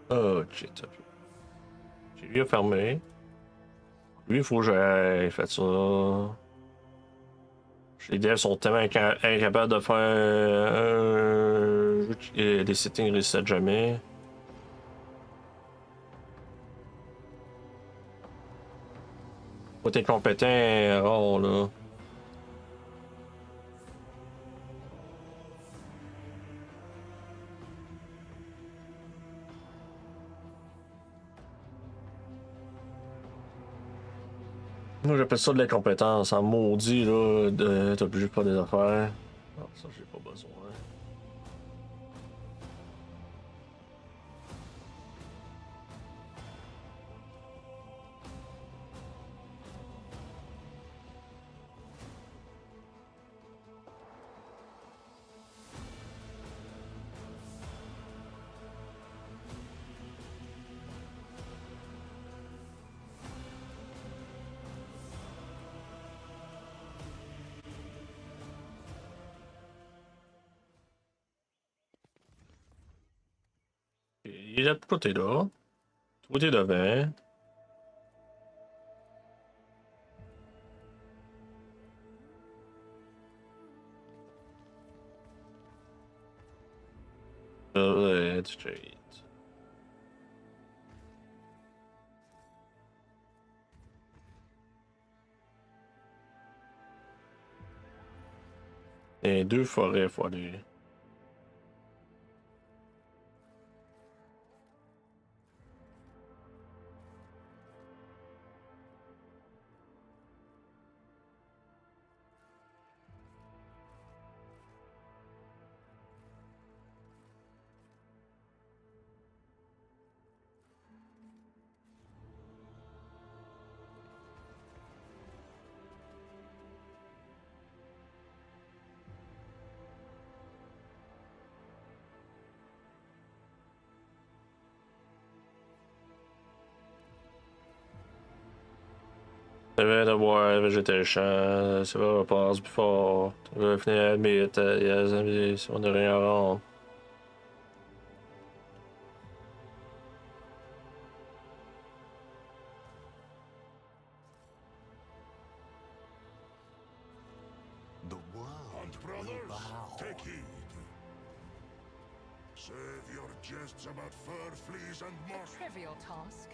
Oh, shit. J'ai lui à fermer. Lui, il faut que j'aille faire ça. Les devs sont tellement incapables de faire des settings reset jamais. Faut être compétent, rare, là. Moi, j'appelle ça de la compétence. En maudit, là, d'être obligé de faire des affaires. Non, ça, j'ai pas besoin. Il est là, pourquoi t'es là? Toi, t'es devant. Head straight. Et deux forêts, faut aller. Devait d'avoir vegetation, ça va pass before. We finna admit, yes, on a rien à rendre. The world will bow. Take heed. Save your jests about fur, fleas, and A moss. trivial task.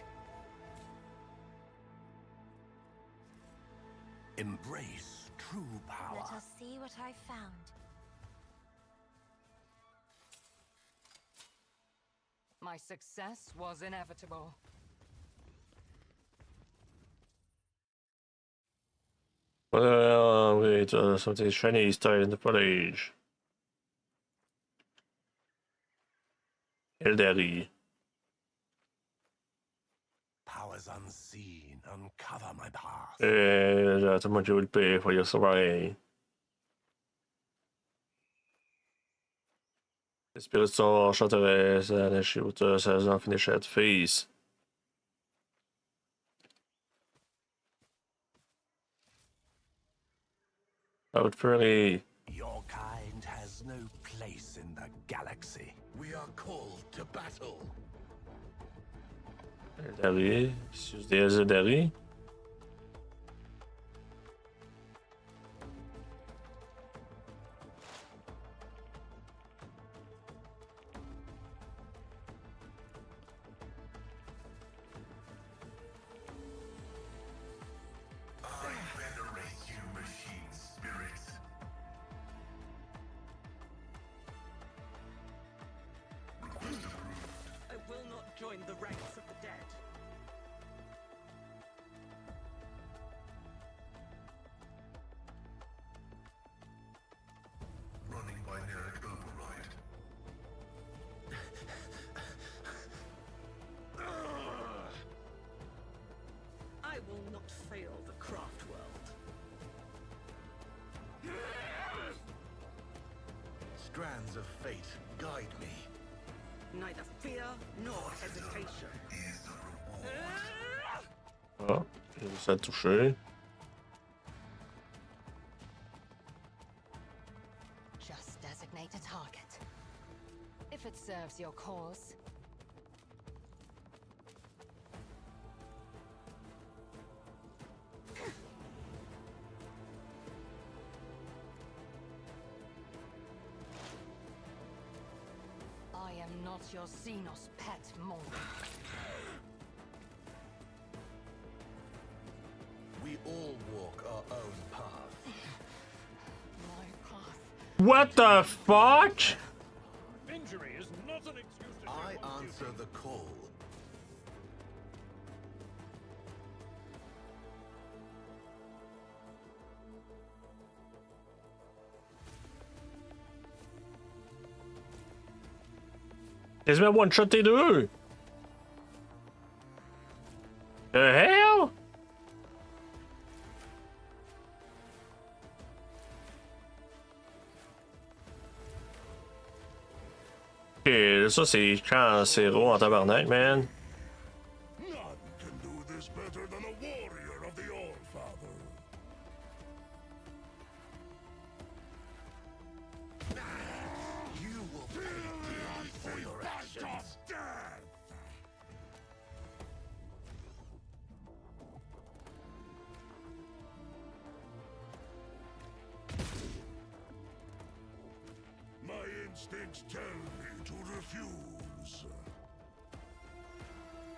Embrace true power. Let us see what I found. My success was inevitable. Wait, something shiny started in the footage. Eldari. Powers unseen, uncover my path. Laat hem maar Joel P. voor je samurai. Les spirits sont enchanteresse, les shooters, ça finish at face. Out Furley. Your kind has no place in the galaxy. We are called to battle. Eldari. Sus des Eldari. I venerate you, machine spirits. Request approved. I will not join the ranks of the dead. Running binaric override. I will not fail the craft world. Strands of fate guide me. Neither fear nor hesitation. Is the reward. Ah, j'ai réussi à le toucher. Just designate a target. If it serves your cause. I am not your Xenos pet, Morgan. We all walk our own path. My path. What the fuck? Injury is not an excuse to I do one's answer duty. the call. Quasiment one-shot tes deux! The hell? Ok, ça c'est quand c'est gros en tabarnak, man. None can do this better than a warrior of the All-Father. You will pay dearly for your actions. Death! My instincts tell me to refuse.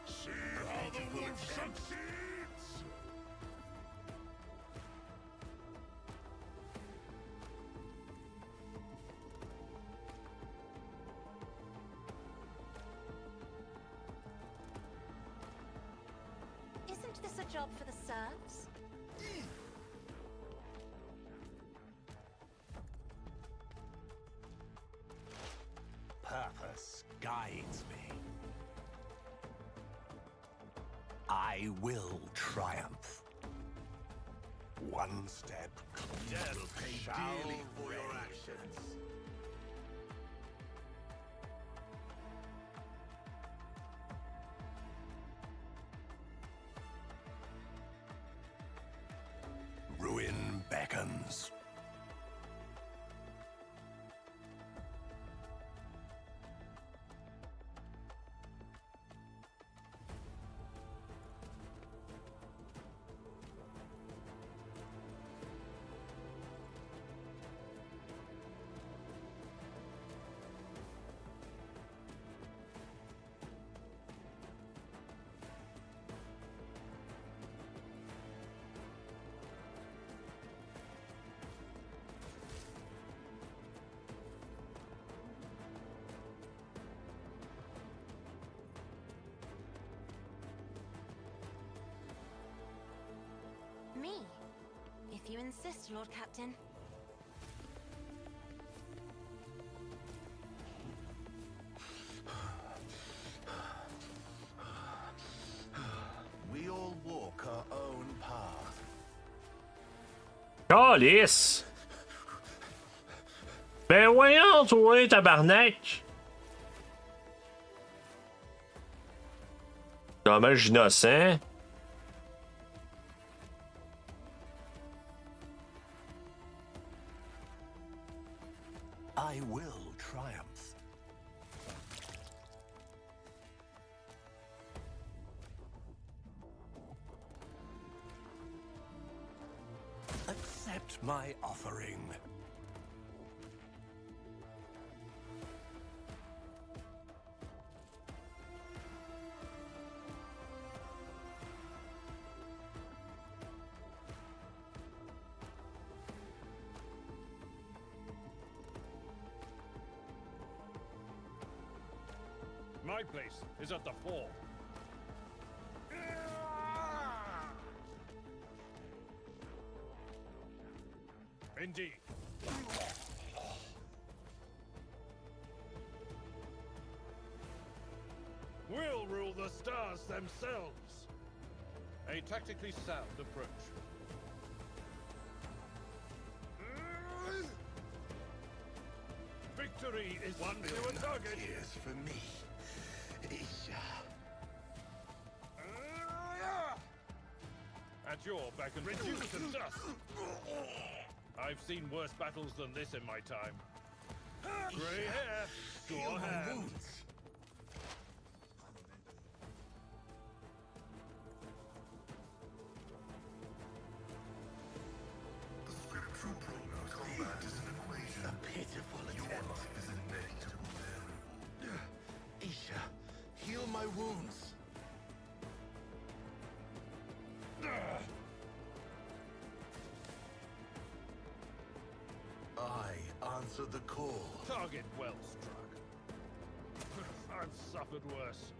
See how the wolf succeeds? Isn't this a job for the serfs? Purpose guides me. I will triumph. One step. Death will pay dearly for your actions. Ruin beckons. If you insist, Lord Captain. We all walk our own path. Calice! Ben voyons, toi, tabarnak! Dommage innocent. I will triumph. Accept my offering. My place is at the fore. Indeed. We'll rule the stars themselves. A tactically sound approach. Victory is one to a target. Here's for me. Isha. At your back and reduce to dust. I've seen worse battles than this in my time. Grey hair, Heal sure my hand. wounds. A pitiful attempt. Isha, heal my wounds. I answer the call. Target well struck. I've suffered worse.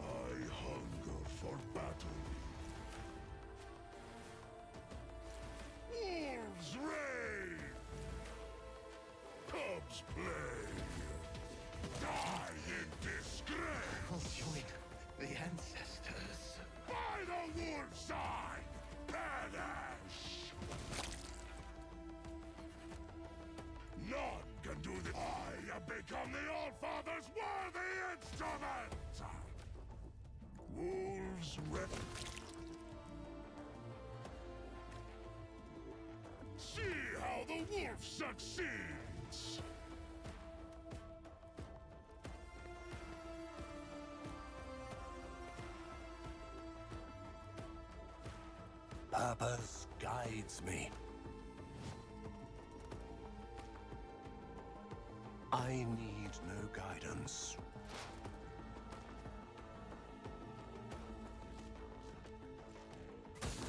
I hunger for battle. Wolves reign! Cubs play! Die in disgrace! I'll join the ancestors. By the wolf side! Perish! None can do this. I have become the All-Father's worthy instrument! Wolves rep. See how the wolf succeeds! Purpose guides me. I need no guidance.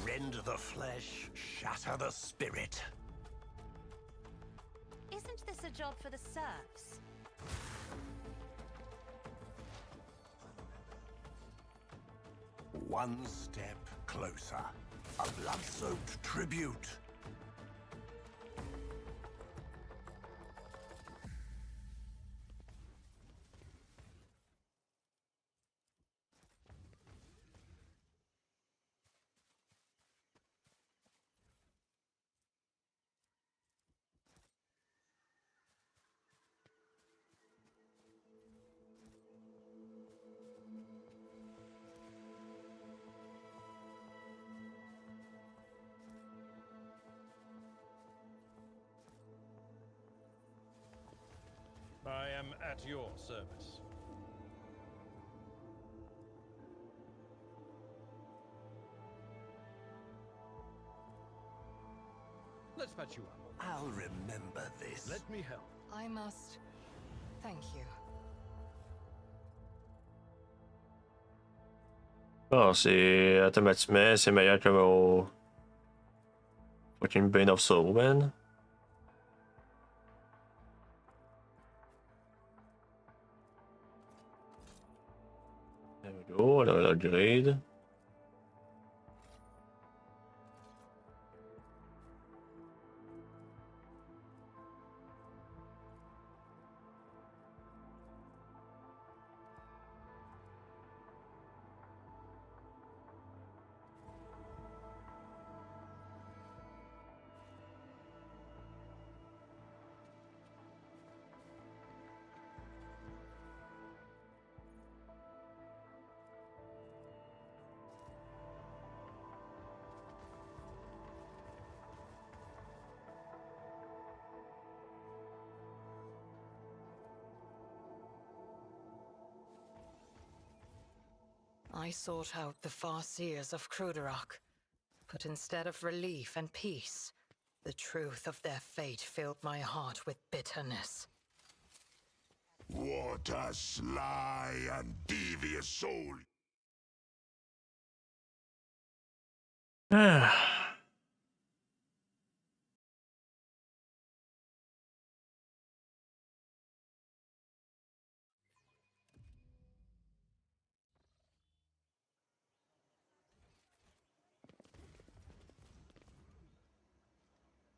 Rend the flesh, shatter the spirit. Isn't this a job for the serfs? One step closer. A blood-soaked tribute. I am at your service. Let's patch you up. I'll remember this. Let me help. I must thank you. Bon, c'est automatiquement, c'est meilleur que Fucking Bane of Soul, man. There we go, another upgrade. I sought out the far seers of Cruderach, but instead of relief and peace, the truth of their fate filled my heart with bitterness. What a sly and devious soul!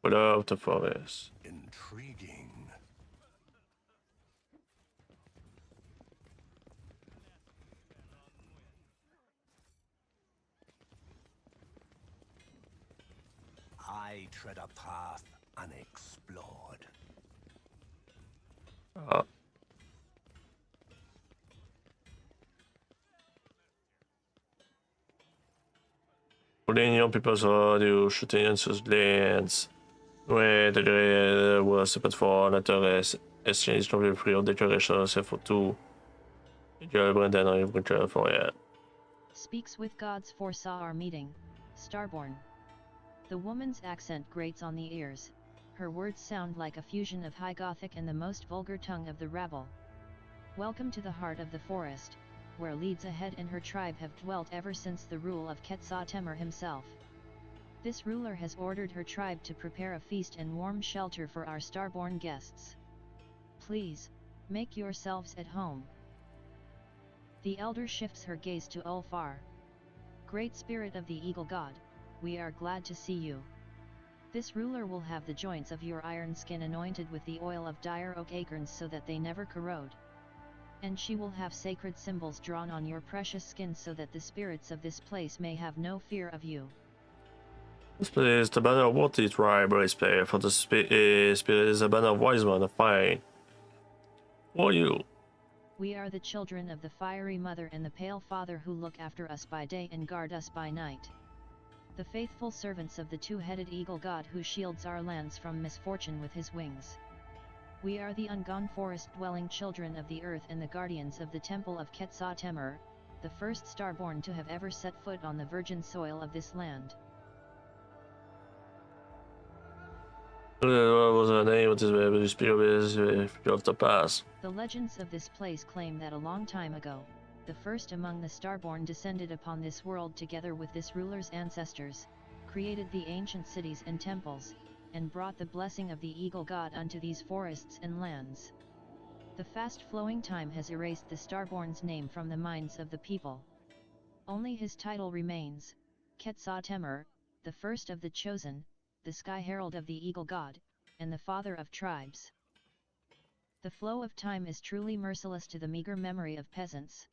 Put out the forest. Intriguing. I tread a path unexplored. Union People's Radio, shooting sus glens. Ouais, degré was pas fort, la torre exchange non plus free decoration, c'est for two. Girl Brendan arrive with for yeah. Speaks with gods foresaw our meeting, Starborn. The woman's accent grates on the ears. Her words sound like a fusion of High Gothic and the most vulgar tongue of the rabble. Welcome to the heart of the forest, where Leeds Ahead and her tribe have dwelt ever since the rule of Quetzaltemer himself. This ruler has ordered her tribe to prepare a feast and warm shelter for our Starborn guests. Please, make yourselves at home. The elder shifts her gaze to Ulfar. Great spirit of the eagle god, we are glad to see you. This ruler will have the joints of your iron skin anointed with the oil of dire oak acorns so that they never corrode. And she will have sacred symbols drawn on your precious skin so that the spirits of this place may have no fear of you. This place is the banner of what the tribe race player for the spirit is a banner of wise man of fire. Who are you? We are the children of the fiery mother and the pale father who look after us by day and guard us by night. The faithful servants of the two-headed eagle god who shields our lands from misfortune with his wings. We are the ungone forest-dwelling children of the earth and the guardians of the temple of Quetzaltemer, the first starborn to have ever set foot on the virgin soil of this land. What was her name? What is the spirit of the past? The legends of this place claim that a long time ago, the first among the starborn descended upon this world together with this ruler's ancestors, created the ancient cities and temples, and brought the blessing of the eagle god unto these forests and lands. The fast-flowing time has erased the starborn's name from the minds of the people. Only his title remains, Quetzaltemer, the first of the chosen, the sky herald of the eagle god, and the father of tribes. The flow of time is truly merciless to the meager memory of peasants.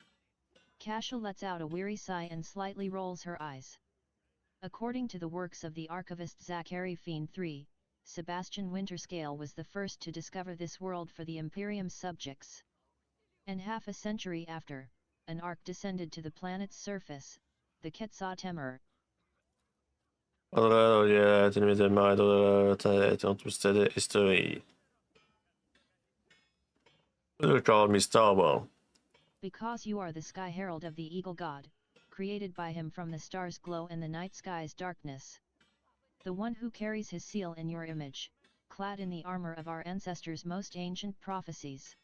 Kasha lets out a weary sigh and slightly rolls her eyes. According to the works of the archivist Zachary Fiend III, Sebastian Winterscale was the first to discover this world for the Imperium's subjects. And half a century after, an ark descended to the planet's surface, the Quetzaltemer. Allora, yeah, tell me the mind of the twisted history. You call me Starborn. Because you are the sky herald of the eagle god, created by him from the stars' glow and the night sky's darkness. The one who carries his seal in your image, clad in the armor of our ancestors' most ancient prophecies.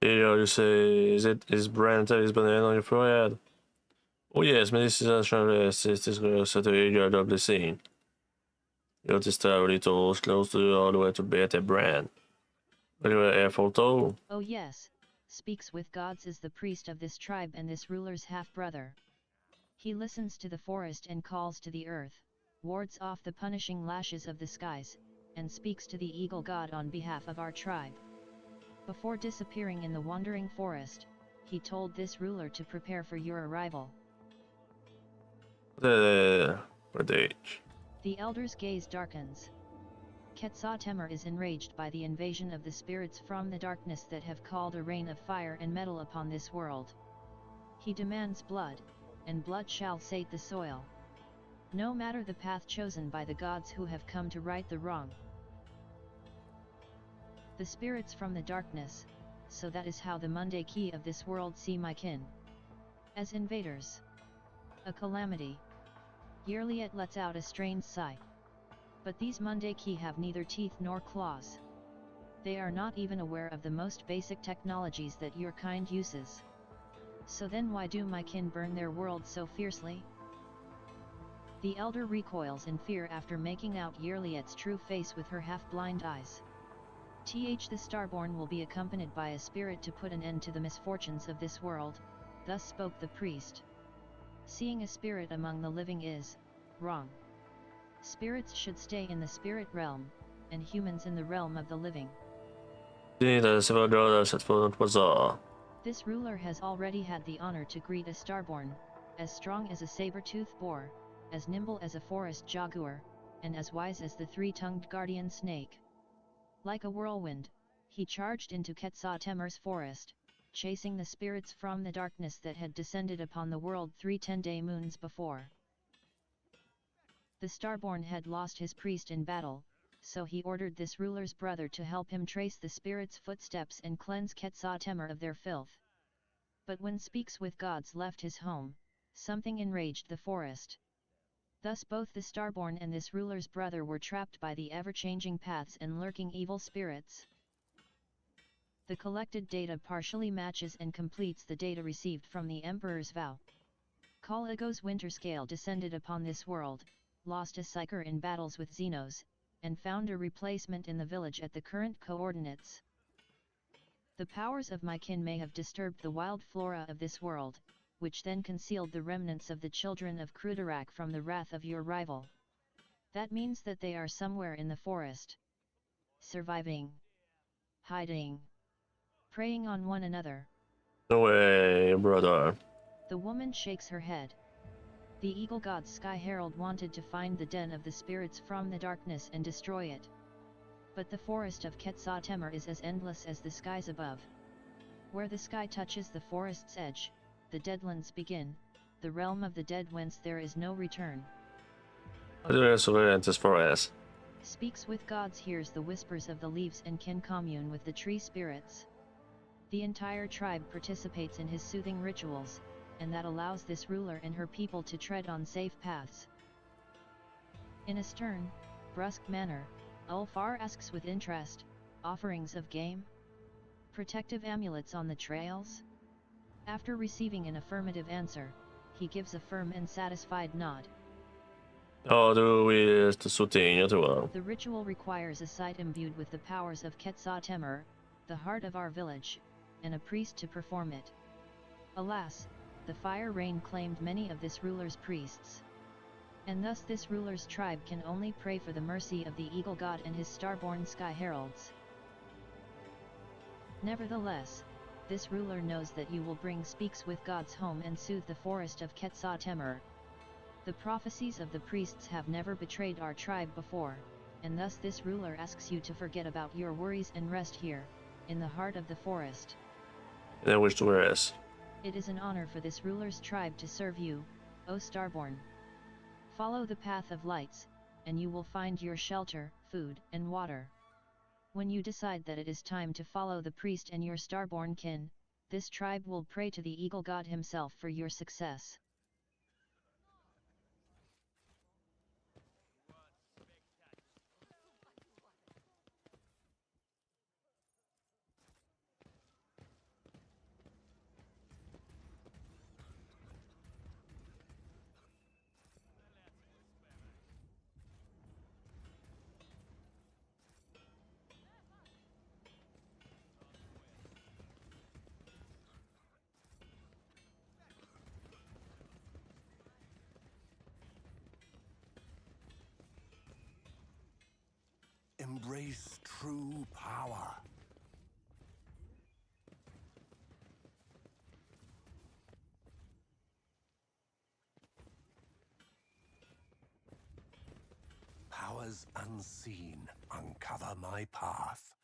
Here you say, is brand that is banana on your forehead? Oh yes, mais this is actually this is the eagle of the scene. Jag testade lite och slås du all the way to beta brand. But you were airful too. Oh yes, speaks with gods is the priest of this tribe and this ruler's half-brother. He listens to the forest and calls to the earth, wards off the punishing lashes of the skies, and speaks to the eagle god on behalf of our tribe. Before disappearing in the wandering forest, he told this ruler to prepare for your arrival. What age? The elder's gaze darkens. Quetzaltemer is enraged by the invasion of the spirits from the darkness that have called a rain of fire and metal upon this world. He demands blood, and blood shall sate the soil. No matter the path chosen by the gods who have come to right the wrong. The spirits from the darkness, so that is how the Monday Key of this world see my kin. As invaders. A calamity. Yearly it lets out a strange sigh. But these Monday Key have neither teeth nor claws. They are not even aware of the most basic technologies that your kind uses. So then why do my kin burn their world so fiercely? The elder recoils in fear after making out Yearlyet's true face with her half-blind eyes. The Starborn will be accompanied by a spirit to put an end to the misfortunes of this world, thus spoke the priest. Seeing a spirit among the living is wrong. Spirits should stay in the spirit realm, and humans in the realm of the living. This ruler has already had the honor to greet a Starborn, as strong as a saber-toothed boar, as nimble as a forest jaguar, and as wise as the three-tongued guardian snake. Like a whirlwind, he charged into Quetzaltemer's forest, chasing the spirits from the darkness that had descended upon the world 3 10-day moons before. The Starborn had lost his priest in battle, so he ordered this ruler's brother to help him trace the spirits' footsteps and cleanse Quetzaltemer of their filth. But when Speaks with Gods left his home, something enraged the forest. Thus both the Starborn and this ruler's brother were trapped by the ever-changing paths and lurking evil spirits. The collected data partially matches and completes the data received from the Emperor's vow. Kal Ego's winter scale descended upon this world, lost a Psyker in battles with Xenos, and found a replacement in the village at the current coordinates. The powers of my kin may have disturbed the wild flora of this world, which then concealed the remnants of the children of Crudorak from the wrath of your rival. That means that they are somewhere in the forest. Surviving. Hiding. Preying on one another. No way, brother. The woman shakes her head. The eagle god Sky Herald wanted to find the den of the spirits from the darkness and destroy it. But the forest of Quetzaltemer is as endless as the skies above. Where the sky touches the forest's edge, the Deadlands begin, the realm of the dead whence there is no return. Speaks with Gods hears the whispers of the leaves and can commune with the tree spirits. The entire tribe participates in his soothing rituals, and that allows this ruler and her people to tread on safe paths. In a stern, brusque manner, Ulfar asks with interest, offerings of game? Protective amulets on the trails? After receiving an affirmative answer, he gives a firm and satisfied nod. Ja, då är det sortering, tror jag. The ritual requires a site imbued with the powers of Quetzaltemer, the heart of our village, and a priest to perform it. Alas, the fire rain claimed many of this ruler's priests. And thus this ruler's tribe can only pray for the mercy of the eagle god and his starborn sky heralds. Nevertheless, this ruler knows that you will bring Speaks with Gods home and soothe the forest of Quetzaltemer. The prophecies of the priests have never betrayed our tribe before, and thus this ruler asks you to forget about your worries and rest here, in the heart of the forest. And I wish to rest. It is an honor for this ruler's tribe to serve you, O Starborn. Follow the path of lights, and you will find your shelter, food, and water. When you decide that it is time to follow the priest and your Starborn kin, this tribe will pray to the eagle god himself for your success. Embrace true power. Powers unseen uncover my path.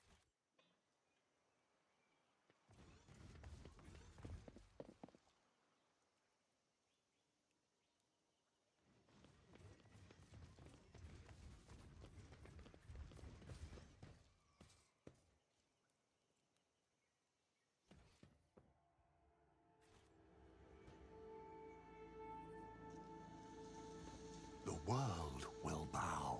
The world will bow.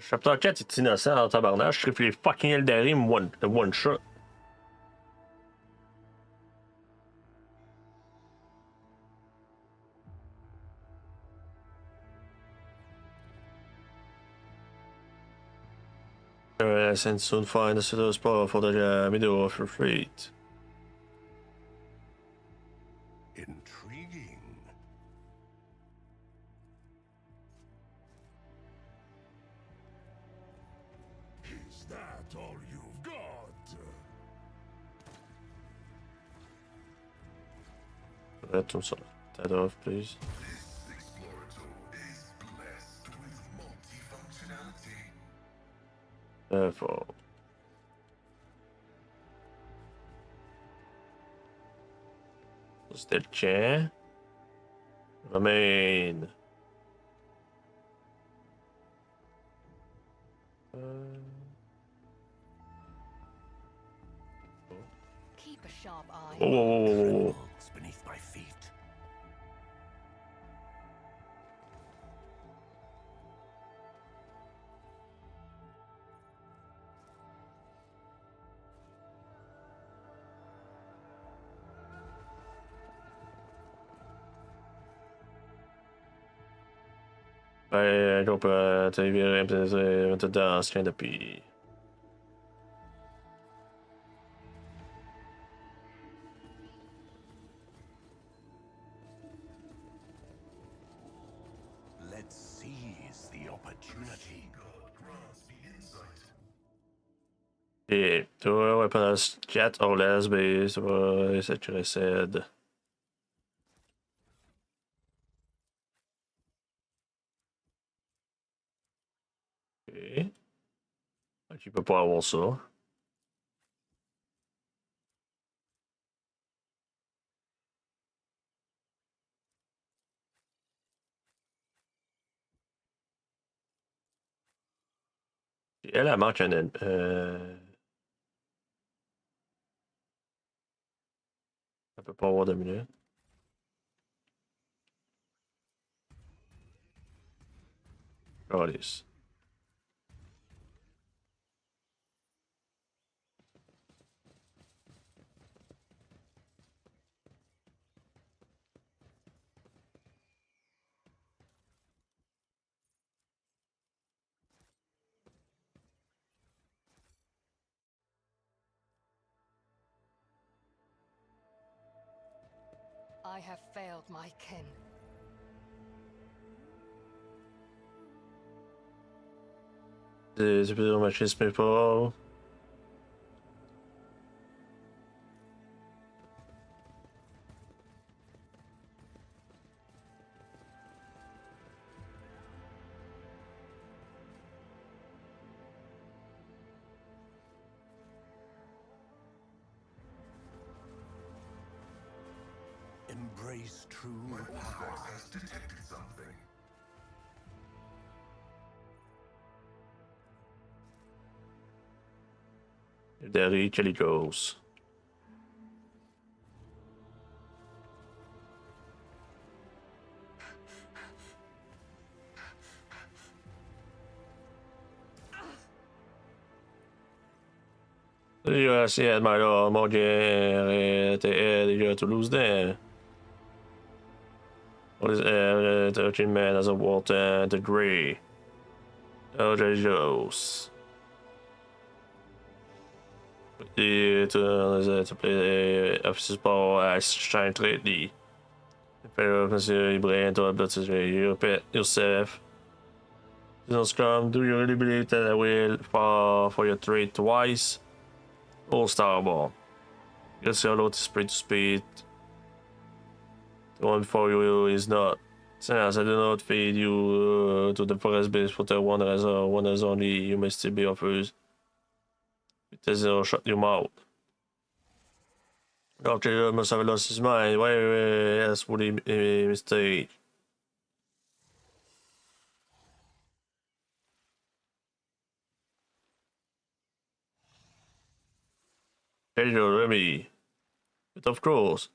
Chapter 4 est innocent en tabarnage. Je triple les fucking Eldarim one shot. And soon find a suitable spot for the middle of your fleet. Intriguing. Is that all you've got? Let him sort that off, please. This Explorator is blessed with multifunctionality. Therefore. C'était le tien. Remain. Keep a sharp eye. Whoa. Trembles beneath my feet. Jag hoppas att vi är inte där stand up i. Let's seize the opportunity. Et då är på deras chat och lesbi så var det så att jag said. Ok. Tu peux pas avoir ça. Elle manque un... Elle peut pas avoir de minute. Regardez. I have failed my kin. C'est plus machisme mais pas. Embrace true power. Has detected something. There he goes. Jag ser att man har många till Toulouse där. Och det är 13 man as a water degree. Joes. Et tu plais offices pas à change lately. Pero consider to you repeat yourself. Seasons come, do you really believe that I will fall for your trade twice? All Starborn. Guess your lot is pretty to speed. The one before you is not. Since I do not feed you to the forest base for the one as only, you may still be offers. It has shut your mouth. Doctor must have lost his mind. Why else would he mistake? Pedro Remy. But of course.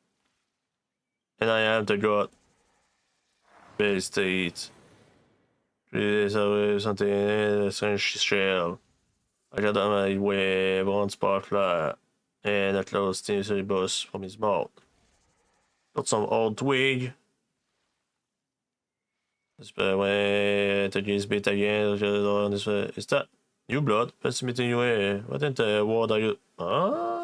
And I am the god. Bay State. There's always something essential. I got on my way one sparkler and a close tinny bus from his mouth. Got some old twig. When the jeans beat again, is that new blood? Fancy meeting you here. What in the world are you? Ah?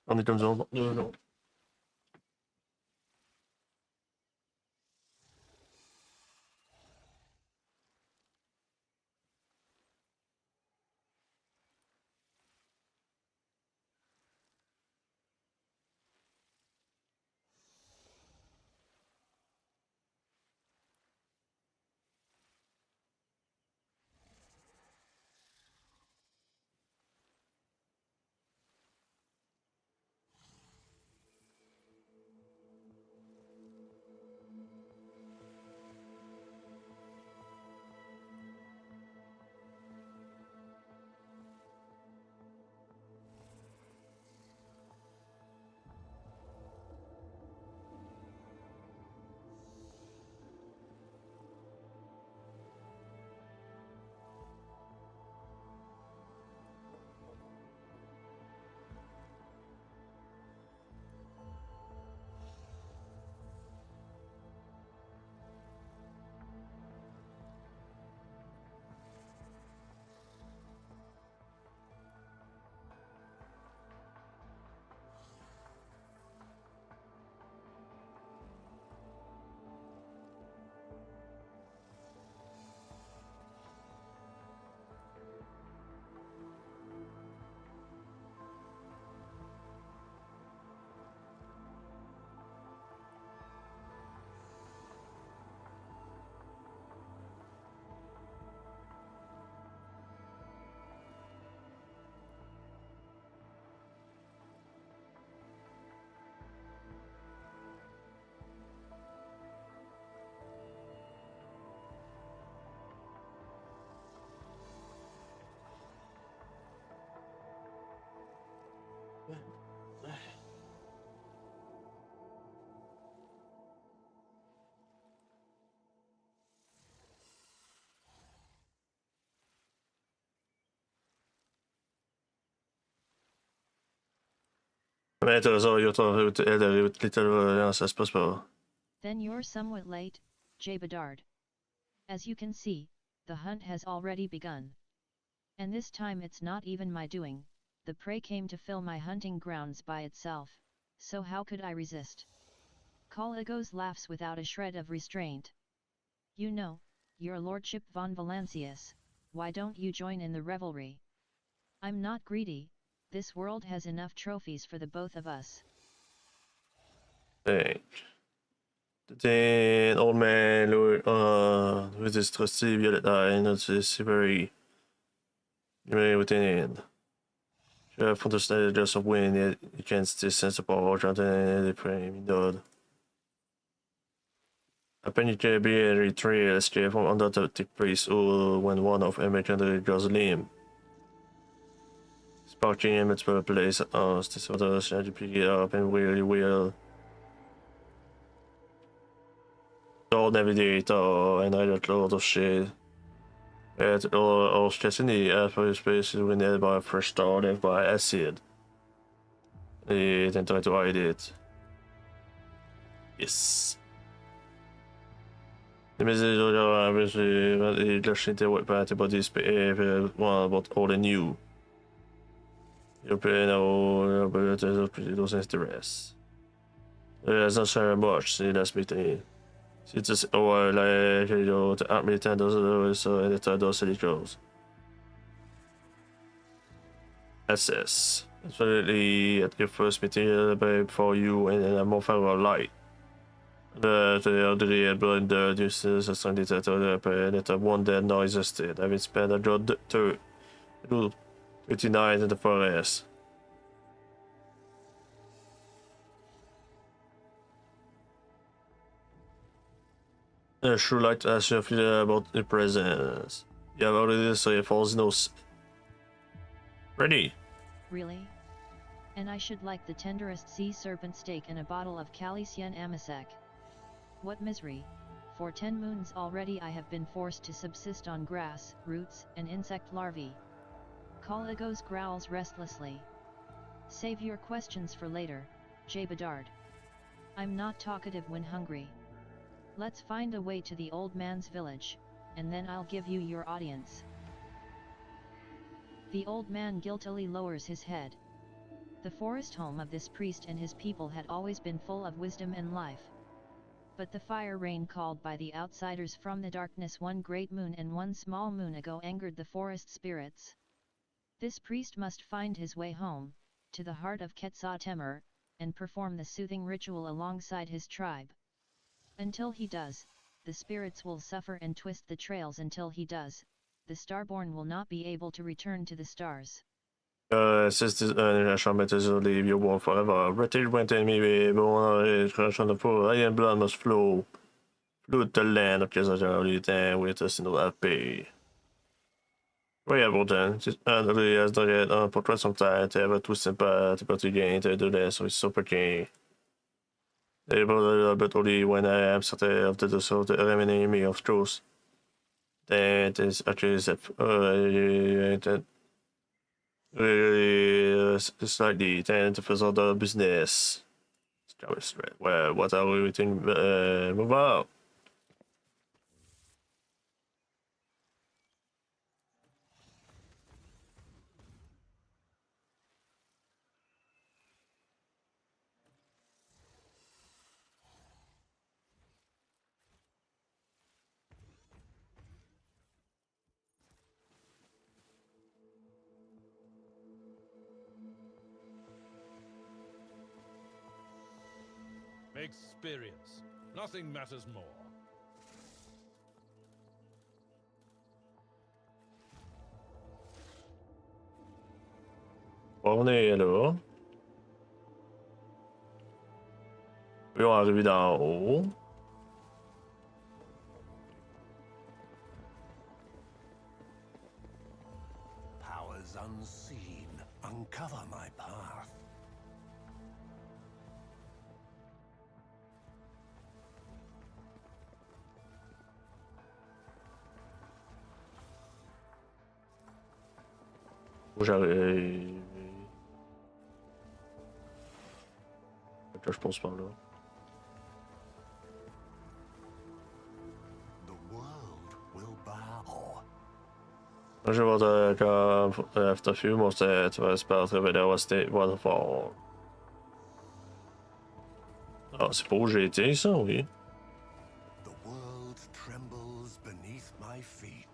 On est comme ça, non. Men jag tar ut eller ut lite så pass på. Then you're somewhat late, J. Bedard. As you can see, the hunt has already begun. And this time it's not even my doing, the prey came to fill my hunting grounds by itself, so how could I resist? Caligos laughs without a shred of restraint. You know, your lordship von Valancius, why don't you join in the revelry? I'm not greedy, this world has enough trophies for the both of us. Thank. The old man with his trusty violet eye and it's very within it. Jag får inte ställa det som win, det känns det sensible och jag tänker det premium död. Apparently be retrieved escape from under the priest when one of American Jocelyn. Sparking him its place this other to pick it up and really will. All navigator and I got a lot of shit. It all stress in the atmosphere space is when by a fresh start and by acid. It try to hide it. Yes. The message obviously lashing into what antibodies one about all the new. You're playing all those interests. Ça serait moche si la smithy. Si tu sais, ouais, le art militant does ça, and it does silly choses. Assess. Absolutely at your first material before you and a more favorable light. The blood reduces a strong detector and it one dead noise instead. Having spent a job 39 in the forest. A true light as you feel about the presence. You have already so it falls no. Ready. Really? And I should like the tenderest sea serpent steak and a bottle of Calician Amasac. What misery! For 10 moons already I have been forced to subsist on grass, roots, and insect larvae. Caligos growls restlessly. Save your questions for later, J. Bedard. I'm not talkative when hungry. Let's find a way to the old man's village, and then I'll give you your audience. The old man guiltily lowers his head. The forest home of this priest and his people had always been full of wisdom and life. But the fire rain called by the outsiders from the darkness one great moon and one small moon ago angered the forest spirits. This priest must find his way home, to the heart of Quetzaltemer, and perform the soothing ritual alongside his tribe. Until he does, the spirits will suffer and twist the trails. Until he does, the Starborn will not be able to return to the stars. Since la chambre était sur les vieux war forever, British went in me, but on the poor, I am blood must flow. Flow the land of Quetzaltemer with us in the FP. Oui, Abordon, André has the portrait som tijd hebben toestemd te partijen te doen, so it's super key. They were but only when I am certain of the sort of enemy of truth. That is actually slightly tend to further the business. Well, what are we waiting? Move out. Experience. Nothing matters more. On est là. Puis on arrive d'en haut. Powers unseen, uncover my path. J'arrive. Je pense par là. The world will bow. Je vais voir comme after few måste tyvärr spela vidare State Waterfall. Ja, c'est pas où j'ai été ça, oui. The world trembles beneath my feet.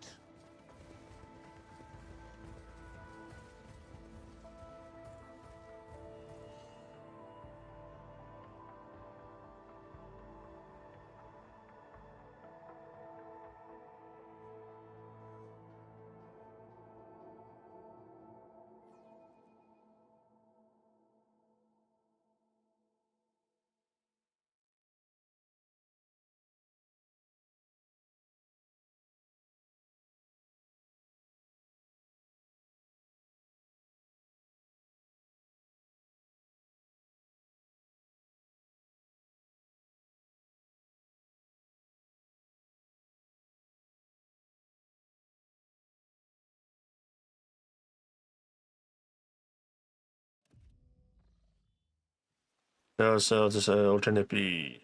Là, ça, c'est Olchenepi.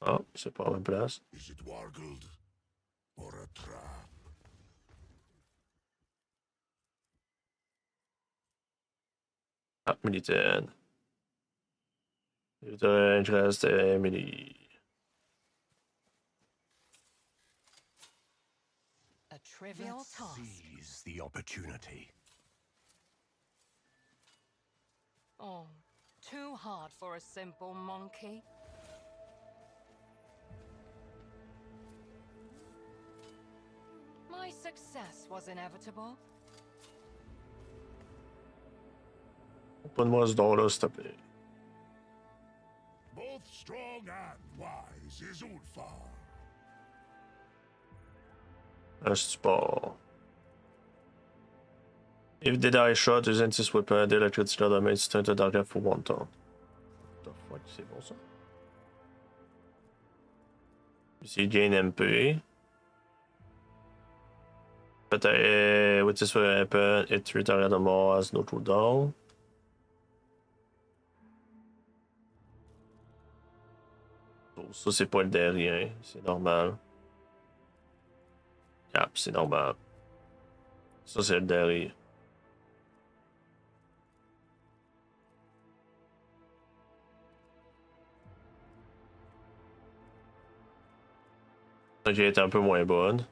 Ah, c'est pas la même place. Is it Wargled or a trap? Ah, militaire. Interest Emily. A trivial Let's task. seize the opportunity. Oh, too hard for a simple monkey. My success was inevitable. Open-moi ce don-là, s'il te plaît. Both strong and wise is Ulfar. Un support. If did I shot, using this weapon, the electricity damage turn to target for 1 turn. What the fuck, c'est bon ça? Ici, gain MP. Peut-être, with this weapon, it retarded more as no cooldown. Bon, ça, c'est pas le derrière, c'est normal. Yep, c'est normal. Ça, c'est le derrière. J'ai été un peu moins bonne.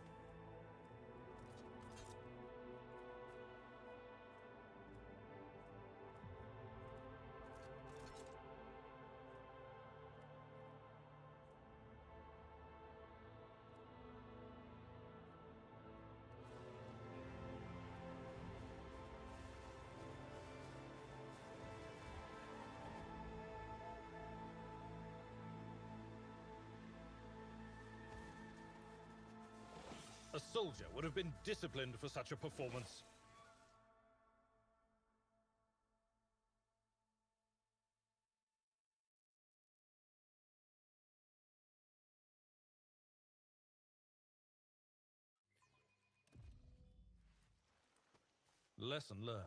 A soldier would have been disciplined for such a performance. Lesson learned.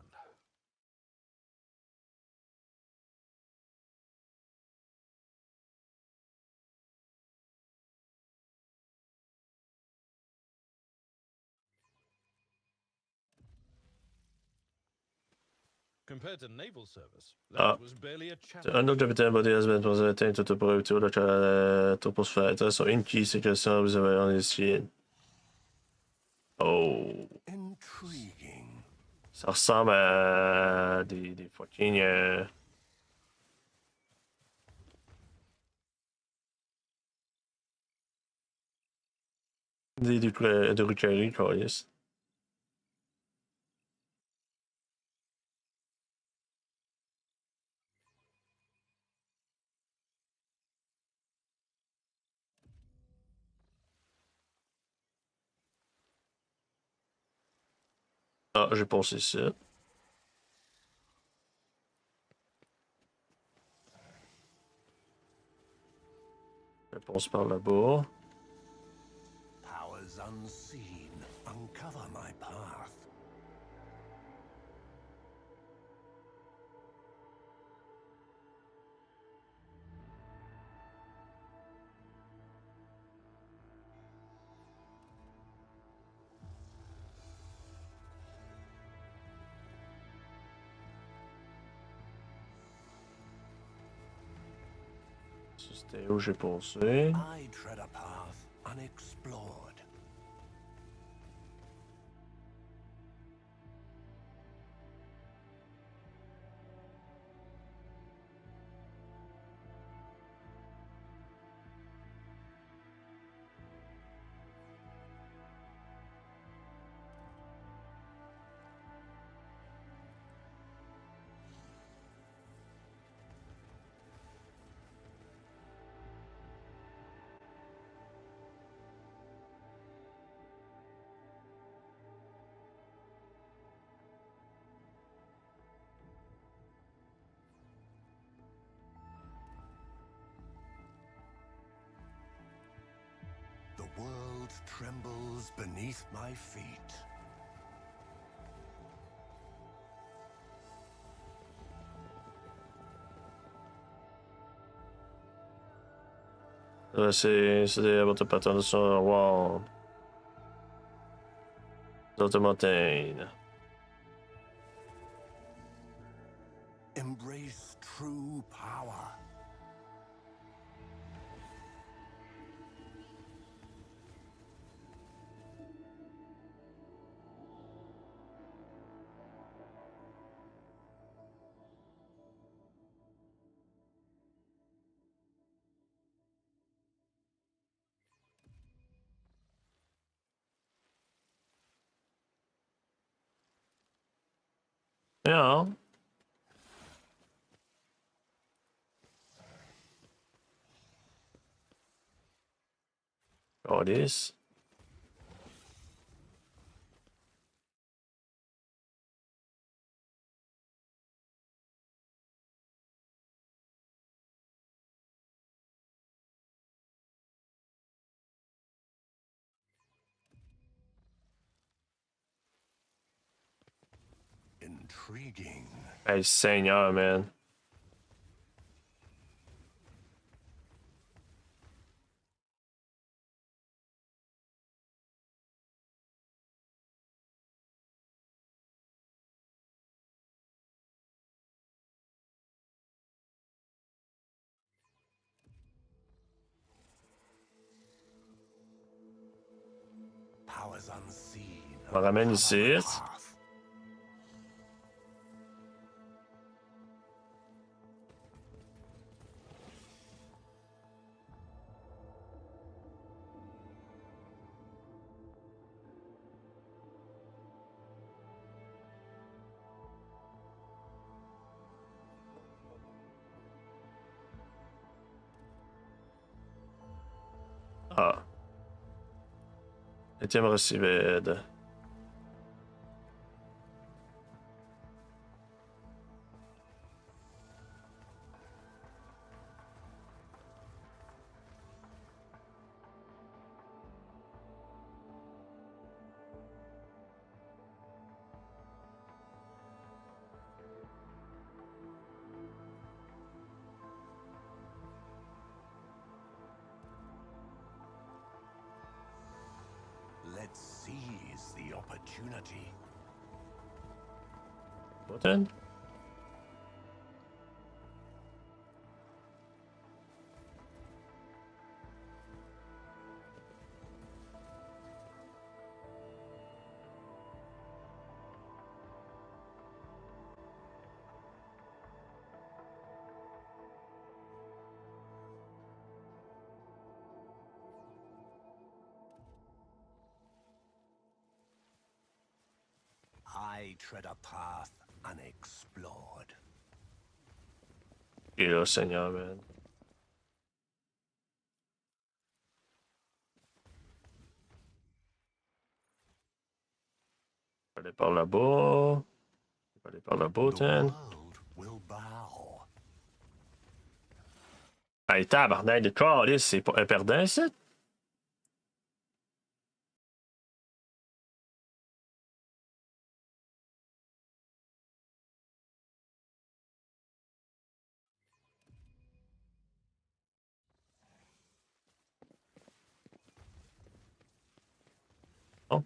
Compared to naval service, that was barely a challenge. The unknown captain body has been attained to the product to the topos fighter, so in key suggestion vous avez on his shield. Oh. Intriguing. Ça ressemble à des fucking. De Rucari, câlisse. Ah, j'ai pensé ça. Je pense par là-bas. Powers unseen uncover my path. C'était où j'ai pensé. I tread a path unexplored. The world trembles beneath my feet. C'est votre pattern de son wand. D'autres montagnes. Embrace true power. Ja. Calice. Intriguing. Hey, Seigneur, man. Powers unseen. On ramène ici. Path. Ah. Item received. Let's seize the opportunity. Button. I tread a path unexplored. Et là, Seigneur, man. Je vais aller par là-bas. Je vais aller par là-bas, The tiens. world will bow. Hey, tabarnak de calice, c'est pas un perdant, ça? Oh.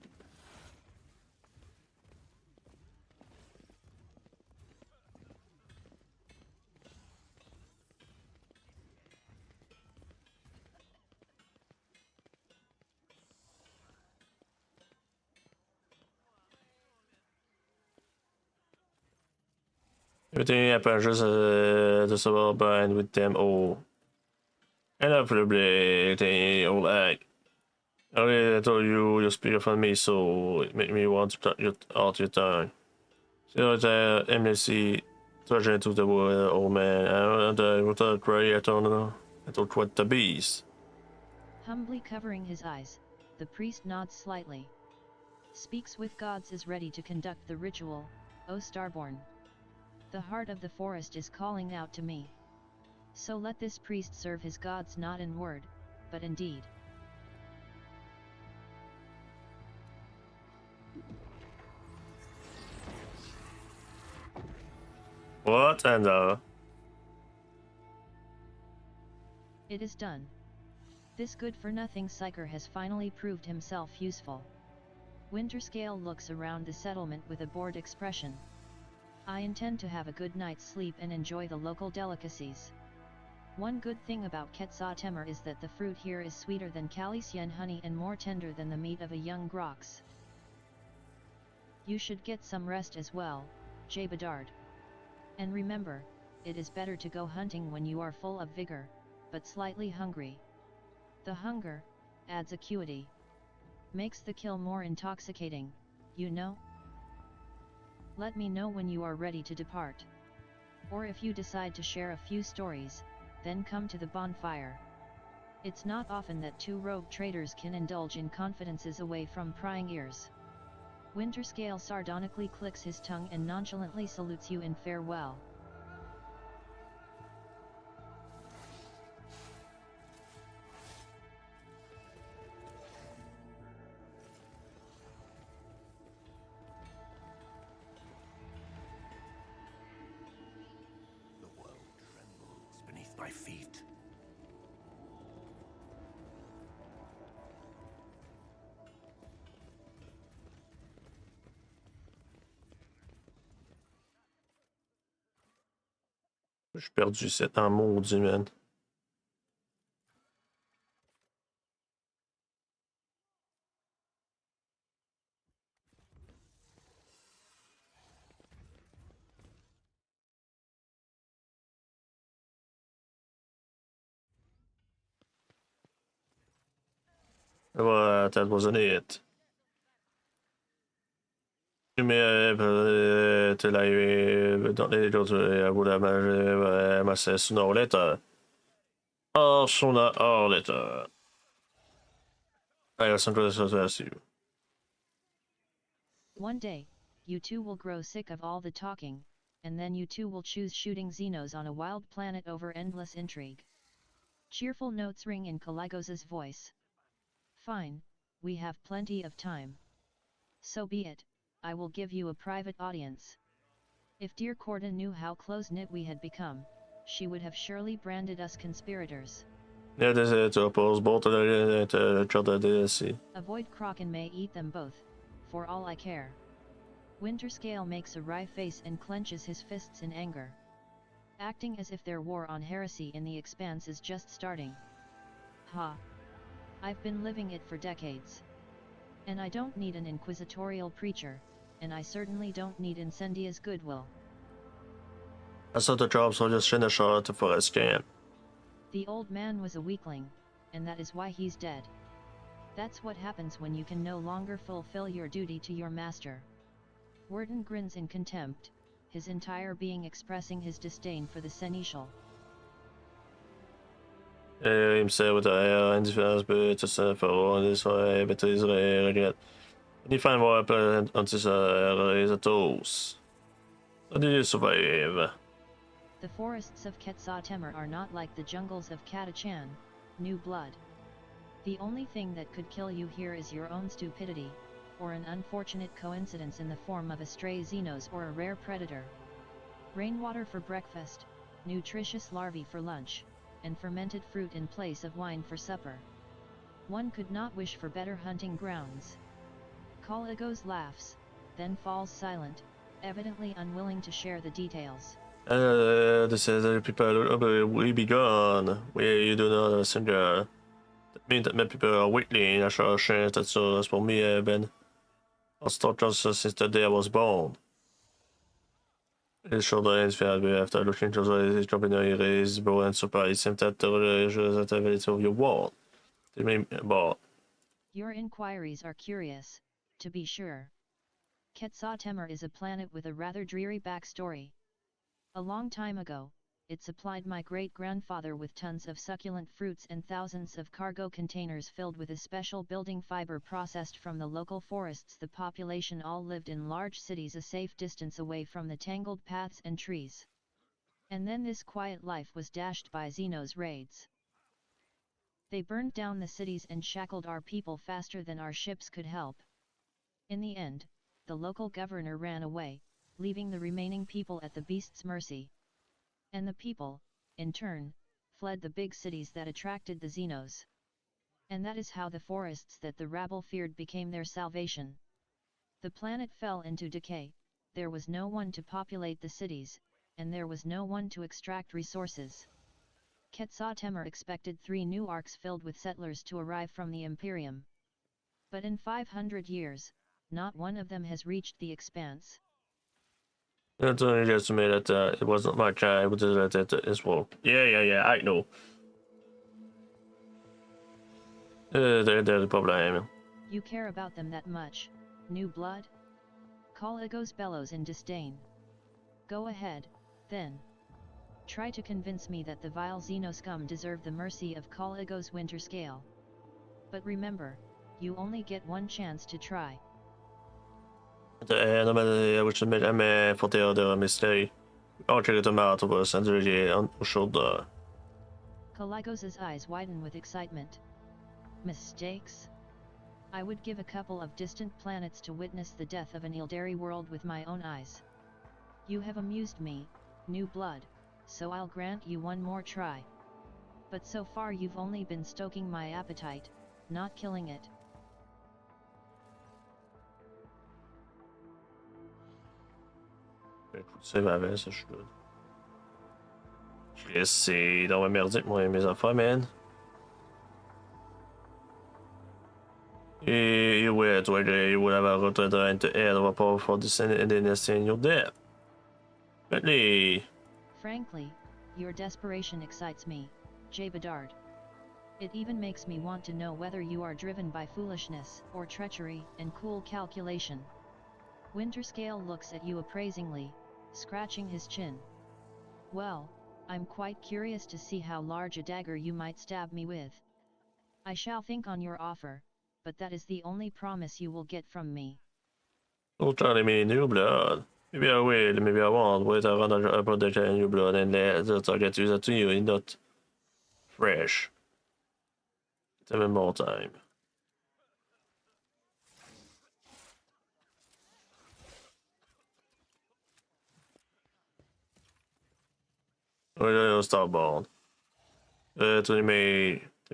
Everything happened just to survive bind with them all. And probably everything all like. I told you you speak for me, so it made me want to cut you out your tongue. So that MLC surgeon to the world, old man. I without cry, I don't know. I thought what the beast. Humbly covering his eyes, the priest nods slightly. Speaks with gods is ready to conduct the ritual, O Starborn. The heart of the forest is calling out to me. So let this priest serve his gods not in word, but in deed. What and It is done. This good-for-nothing psyker has finally proved himself useful. Winterscale looks around the settlement with a bored expression. I intend to have a good night's sleep and enjoy the local delicacies. One good thing about Quetzaltemur is that the fruit here is sweeter than Calician honey and more tender than the meat of a young grox. You should get some rest as well, J. Bedard. And remember, it is better to go hunting when you are full of vigor, but slightly hungry. The hunger adds acuity. Makes the kill more intoxicating, you know? Let me know when you are ready to depart. Or if you decide to share a few stories, then come to the bonfire. It's not often that two rogue traders can indulge in confidences away from prying ears. Winterscale sardonically clicks his tongue and nonchalantly salutes you in farewell. The world trembles beneath my feet. J'ai perdu 7 en maudit, man. Well, that wasn't it. Till I don't need to would have masse sooner or later. Or sooner or later. I have something to ask you. One day, you two will grow sick of all the talking, and then you two will choose shooting Xenos on a wild planet over endless intrigue. Cheerful notes ring in Kaligos's voice. Fine, we have plenty of time. So be it, I will give you a private audience. If dear Corda knew how close-knit we had become, she would have surely branded us conspirators. Yeah, this is to oppose both each other DLC. Avoid Kraken may eat them both, for all I care. Winterscale makes a wry face and clenches his fists in anger. Acting as if their war on heresy in the Expanse is just starting. Ha! I've been living it for decades. And I don't need an inquisitorial preacher, and I certainly don't need Incendia's goodwill. I saw the job, so just finish out for a scam. The old man was a weakling, and that is why he's dead. That's what happens when you can no longer fulfill your duty to your master. Wharton grins in contempt, his entire being expressing his disdain for the seneschal. Il me sait vad en différence betyder för det betyder regret. Ni fan var på antisarisatos. Och det är survive. The forests of Quetzaltemer are not like the jungles of Catachan, New Blood. The only thing that could kill you here is your own stupidity, or an unfortunate coincidence in the form of a stray Xenos or a rare predator. Rainwater for breakfast, nutritious larvae for lunch, and fermented fruit in place of wine for supper. One could not wish for better hunting grounds. Kaligos laughs, then falls silent, evidently unwilling to share the details. This is the people will be gone. We do not singer. That means that many people are weakling. I shall share that so as for me, Ben. I'll start just since the day I was born. Les choses after looking to the jumping is bow and surprise him that the ability of your wall. Your inquiries are curious, to be sure. Quetzaltemer is a planet with a rather dreary backstory. A long time ago, it supplied my great-grandfather with tons of succulent fruits and thousands of cargo containers filled with a special building fiber processed from the local forests. The population all lived in large cities a safe distance away from the tangled paths and trees. And then this quiet life was dashed by Xenos raids. They burned down the cities and shackled our people faster than our ships could help. In the end, the local governor ran away, leaving the remaining people at the beast's mercy. And the people, in turn, fled the big cities that attracted the Xenos. And that is how the forests that the rabble feared became their salvation. The planet fell into decay, there was no one to populate the cities, and there was no one to extract resources. Quetzaltemer expected 3 new arcs filled with settlers to arrive from the Imperium. But in 500 years, not one of them has reached the Expanse. That's only just me that it wasn't much I would do that as well. Yeah, I know. There's a problem. You care about them that much, New Blood? Kal Egos bellows in disdain. Go ahead, then. Try to convince me that the vile Xenoscum deserve the mercy of Kal Egos Winterscale. But remember, you only get one chance to try. De which I'm for the other mistake. I'll check it out of us and really on shoulder. Kaligos' eyes widen with excitement. Mistakes? I would give a couple of distant planets to witness the death of an Ildari world with my own eyes. You have amused me, new blood, so I'll grant you one more try. But so far you've only been stoking my appetite, not killing it. Écoute, c'est ma veste, ça, je suis good. C'est dans ma merdique, moi, mes affaires, man. You wait, you will have a rotor into air of a powerful descendant in the in your death. Bentley. Frankly, your desperation excites me, Jay Bedard. It even makes me want to know whether you are driven by foolishness or treachery and cool calculation. Winterscale looks at you appraisingly, scratching his chin. Well, I'm quite curious to see how large a dagger you might stab me with. I shall think on your offer, but that is the only promise you will get from me. Don't try to me new blood. Maybe I will, maybe I won't. Wait around a project and new blood and let I'll get used to you in that fresh. Tell me more time. Starboard. Tu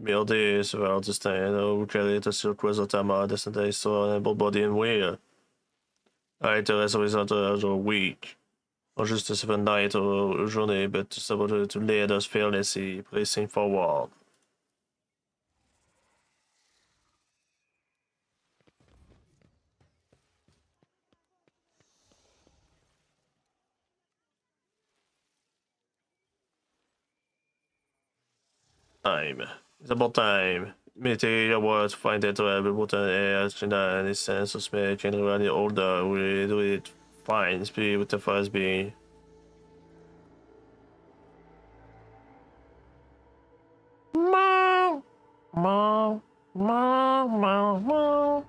mi ordé sur Aldistan, ou quelle était sur quoi notamment descendait sur un beau body and wheel. I intéresse aux autres au week. Or just as a night or journée, but to lead us fearlessly, pressing forward. Time. It's about time. Maybe I was to find it but in the sense of me generally older we do it fine speed with the first being. Meow, meow, meow, meow, meow.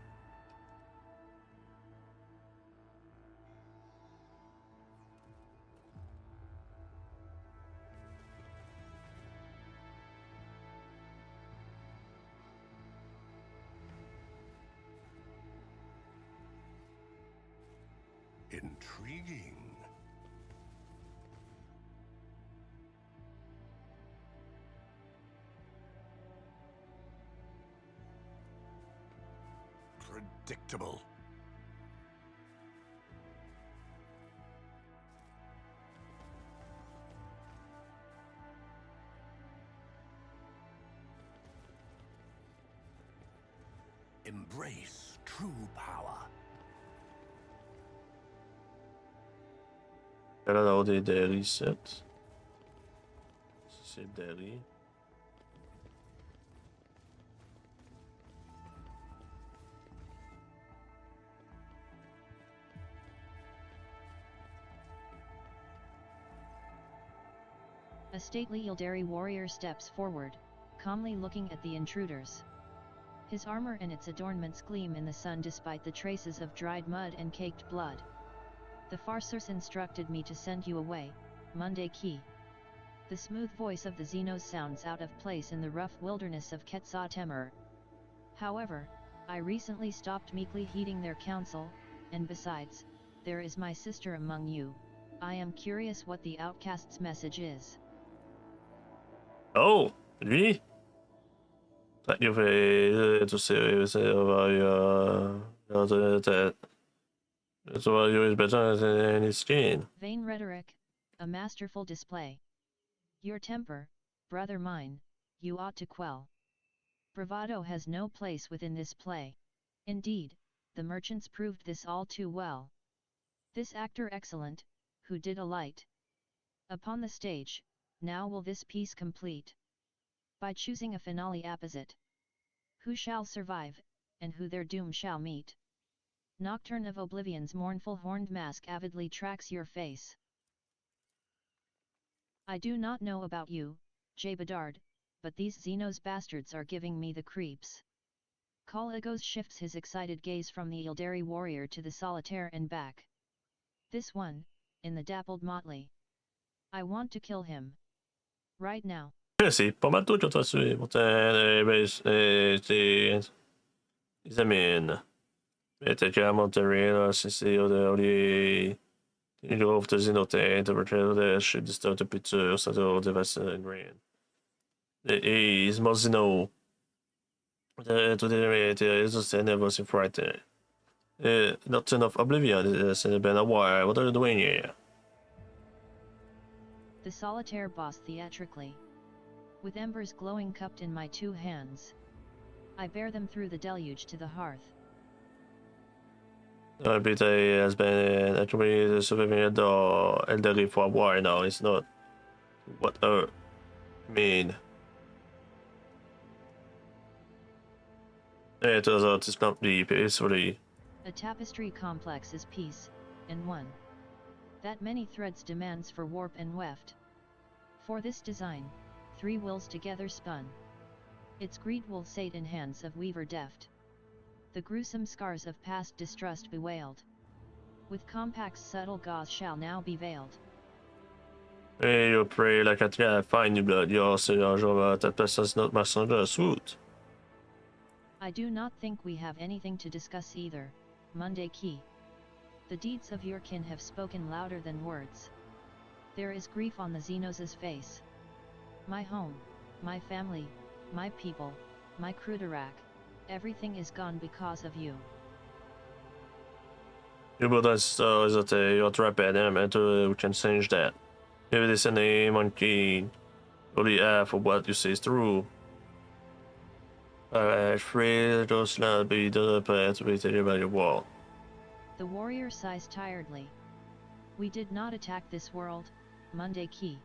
Intriguing. Predictable. Embrace true power. Elle a d'avoir des dairies ici. C'est dairy. A stately Ildari warrior steps forward, calmly looking at the intruders. His armor and its adornments gleam in the sun despite the traces of dried mud and caked blood. The Farcers instructed me to send you away, Monday Key. The smooth voice of the Xenos sounds out of place in the rough wilderness of Quetzal Temur. However, I recently stopped meekly heeding their counsel, and besides, there is my sister among you. I am curious what the outcast's message is. Oh, lui? You fais tout c'est that's why you is better than his skin. Vain rhetoric, a masterful display. Your temper, brother mine, you ought to quell. Bravado has no place within this play. Indeed, the merchants proved this all too well. This actor excellent, who did alight upon the stage, now will this piece complete. By choosing a finale apposite. Who shall survive, and who their doom shall meet. Nocturne of Oblivion's mournful horned mask avidly tracks your face. I do not know about you, Jay Bedard, but these Xenos bastards are giving me the creeps. Kaligos shifts his excited gaze from the Ildari warrior to the solitaire and back. This one, in the dappled motley. I want to kill him. Right now. Sì, pas mal tout que tué. Examine. Vet att jag måste reda sig och det är ofta inte det betyder det shit står det betyder så det var en ren. Det är måste nå. Det är så sen det var så frightened. Not enough oblivion sen been a while. What are you doing here? The solitaire boss theatrically. With embers glowing cupped in my 2 hands. I bear them through the deluge to the hearth. BTA has been actually surviving the Eldari for a while now. It's not what I mean. It turns out it's not the peacefully. A tapestry complex is peace, and one. That many threads demands for warp and weft. For this design, 3 wills together spun. Its greed will sate in hands of weaver deft. The gruesome scars of past distrust bewailed. With compact's subtle gauze shall now be veiled. Hey, you pray like a trap, find new blood. You also know that person's not my son, swoot. I do not think we have anything to discuss either, Monday Key. The deeds of your kin have spoken louder than words. There is grief on the Xenos' face. My home, my family, my people, my Crudorak, everything is gone because of you. You but that's is that you're trapped and we can change that. Maybe this is a monkey. Only for what you say is true. Free those not be the path to be taken by your wall. The warrior sighs tiredly. We did not attack this world, Monday Key.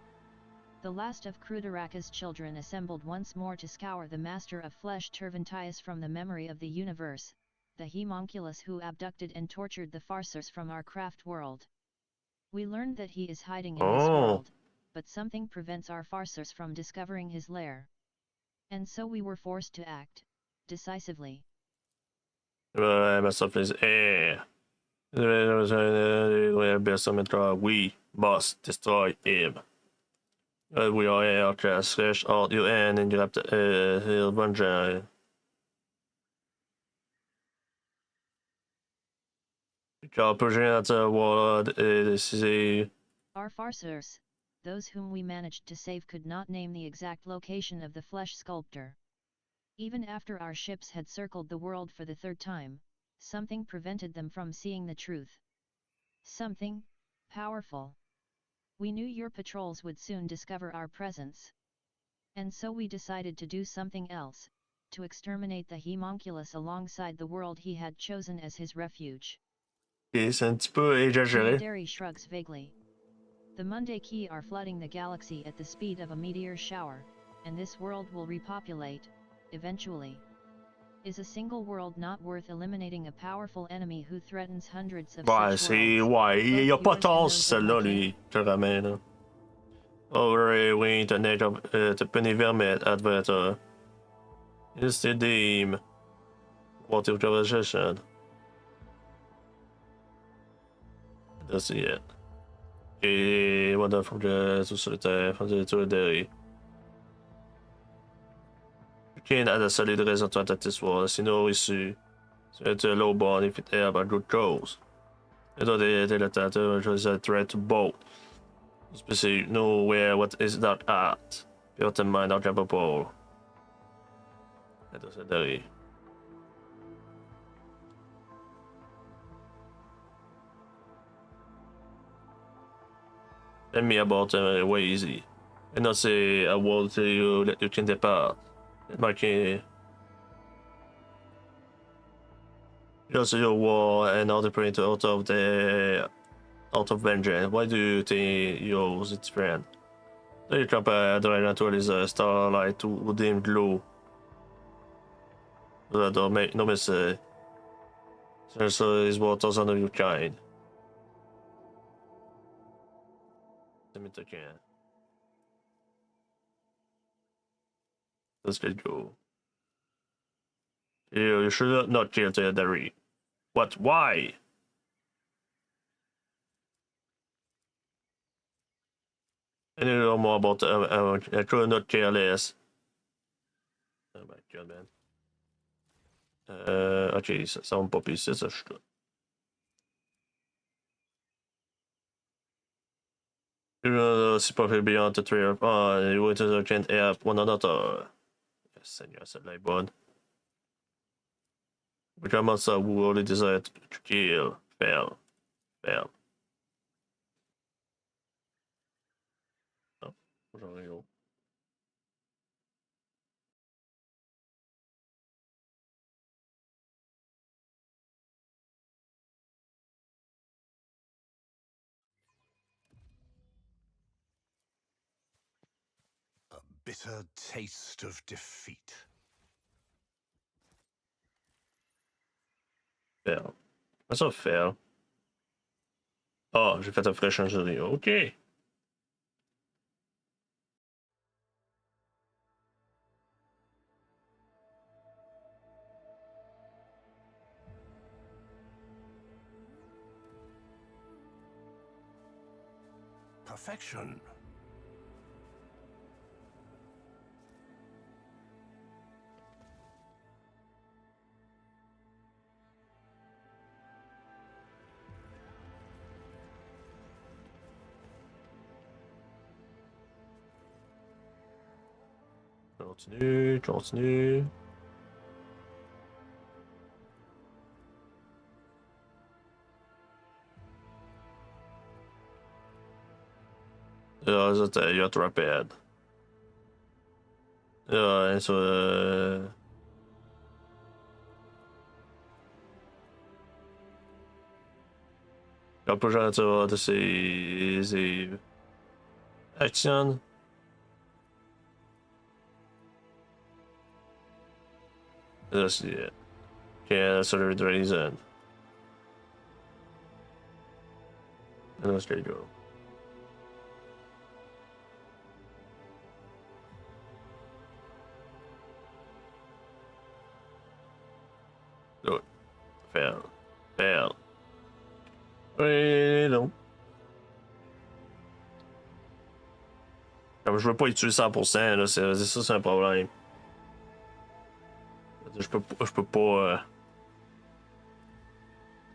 The last of Crudaraka's children assembled once more to scour the master of flesh Terventius from the memory of the universe, the homunculus who abducted and tortured the Farcers from our craft world. We learned that he is hiding in this world, but something prevents our Farcers from discovering his lair. And so we were forced to act, decisively. Myself is air. We must destroy him. We are here to slash all you and you have to bunch. Our Farcers, those whom we managed to save, could not name the exact location of the flesh sculptor. Even after our ships had circled the world for the 3rd time, something prevented them from seeing the truth. Something powerful. We knew your patrols would soon discover our presence. And so we decided to do something else, to exterminate the homunculus alongside the world he had chosen as his refuge. Derry shrugs vaguely. The Monday Key are flooding the galaxy at the speed of a meteor shower, and this world will repopulate, eventually. Is a single world not worth eliminating a powerful enemy who threatens hundreds of such worlds? Il y a pas tant celle-là, lui, je ramène. Over we internet te penny vermet adverter. Is the deem. What you conversation? That's it. Et voilà, from the solitaire, from the Ildari. Ken hade solid raison to attack this war, sinon issu. C'est un low bond if it ever good goals. Et då det is a threat to both. Especially nowhere what is that at. Bear in mind our jumper ball. Det är så där. Tell me about way easy. And not say a world you let you can depart. Like just your war and all the print out of vengeance. Why do you think yours its friend? So you compare the natural is a starlight to dim glow. That don't make no mistake. Since his waters under your kind. Let me take it. Let's go. You should not kill the Dari. What? Why? I need to know more about I could not care less. Oh my god, man. Okej, samą popisy coś tu. C'est pas fait beyond the tree of you went to the can't help one another. Yes, Seigneur, c'est la bonne. Which I must who only desire to kill. Fail. Fail. Oh, j'en ai eu. A bitter taste of defeat. Fail. That's not fail. Oh, j'ai fait un fraîche injury. Ok. Perfection. Continue, continue. Ja, så jag är rapid. Ja, så jag försöker att se action. That's it. Yeah, that's sort of the reason. And let's go. Do it. Fail. Fail. Oui, non. Comme je veux pas y tuer 100%, là, c'est un problème. Je peux pas.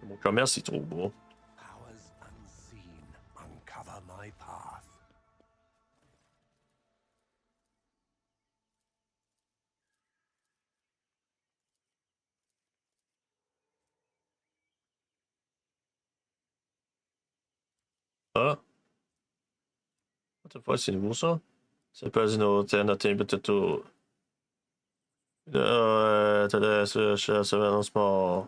Mon commerce est trop bas. Powers unseen uncover my path. Ah. What the fuck, c'est nouveau ça? C'est pas une alternative de tout. T'as ce lancement.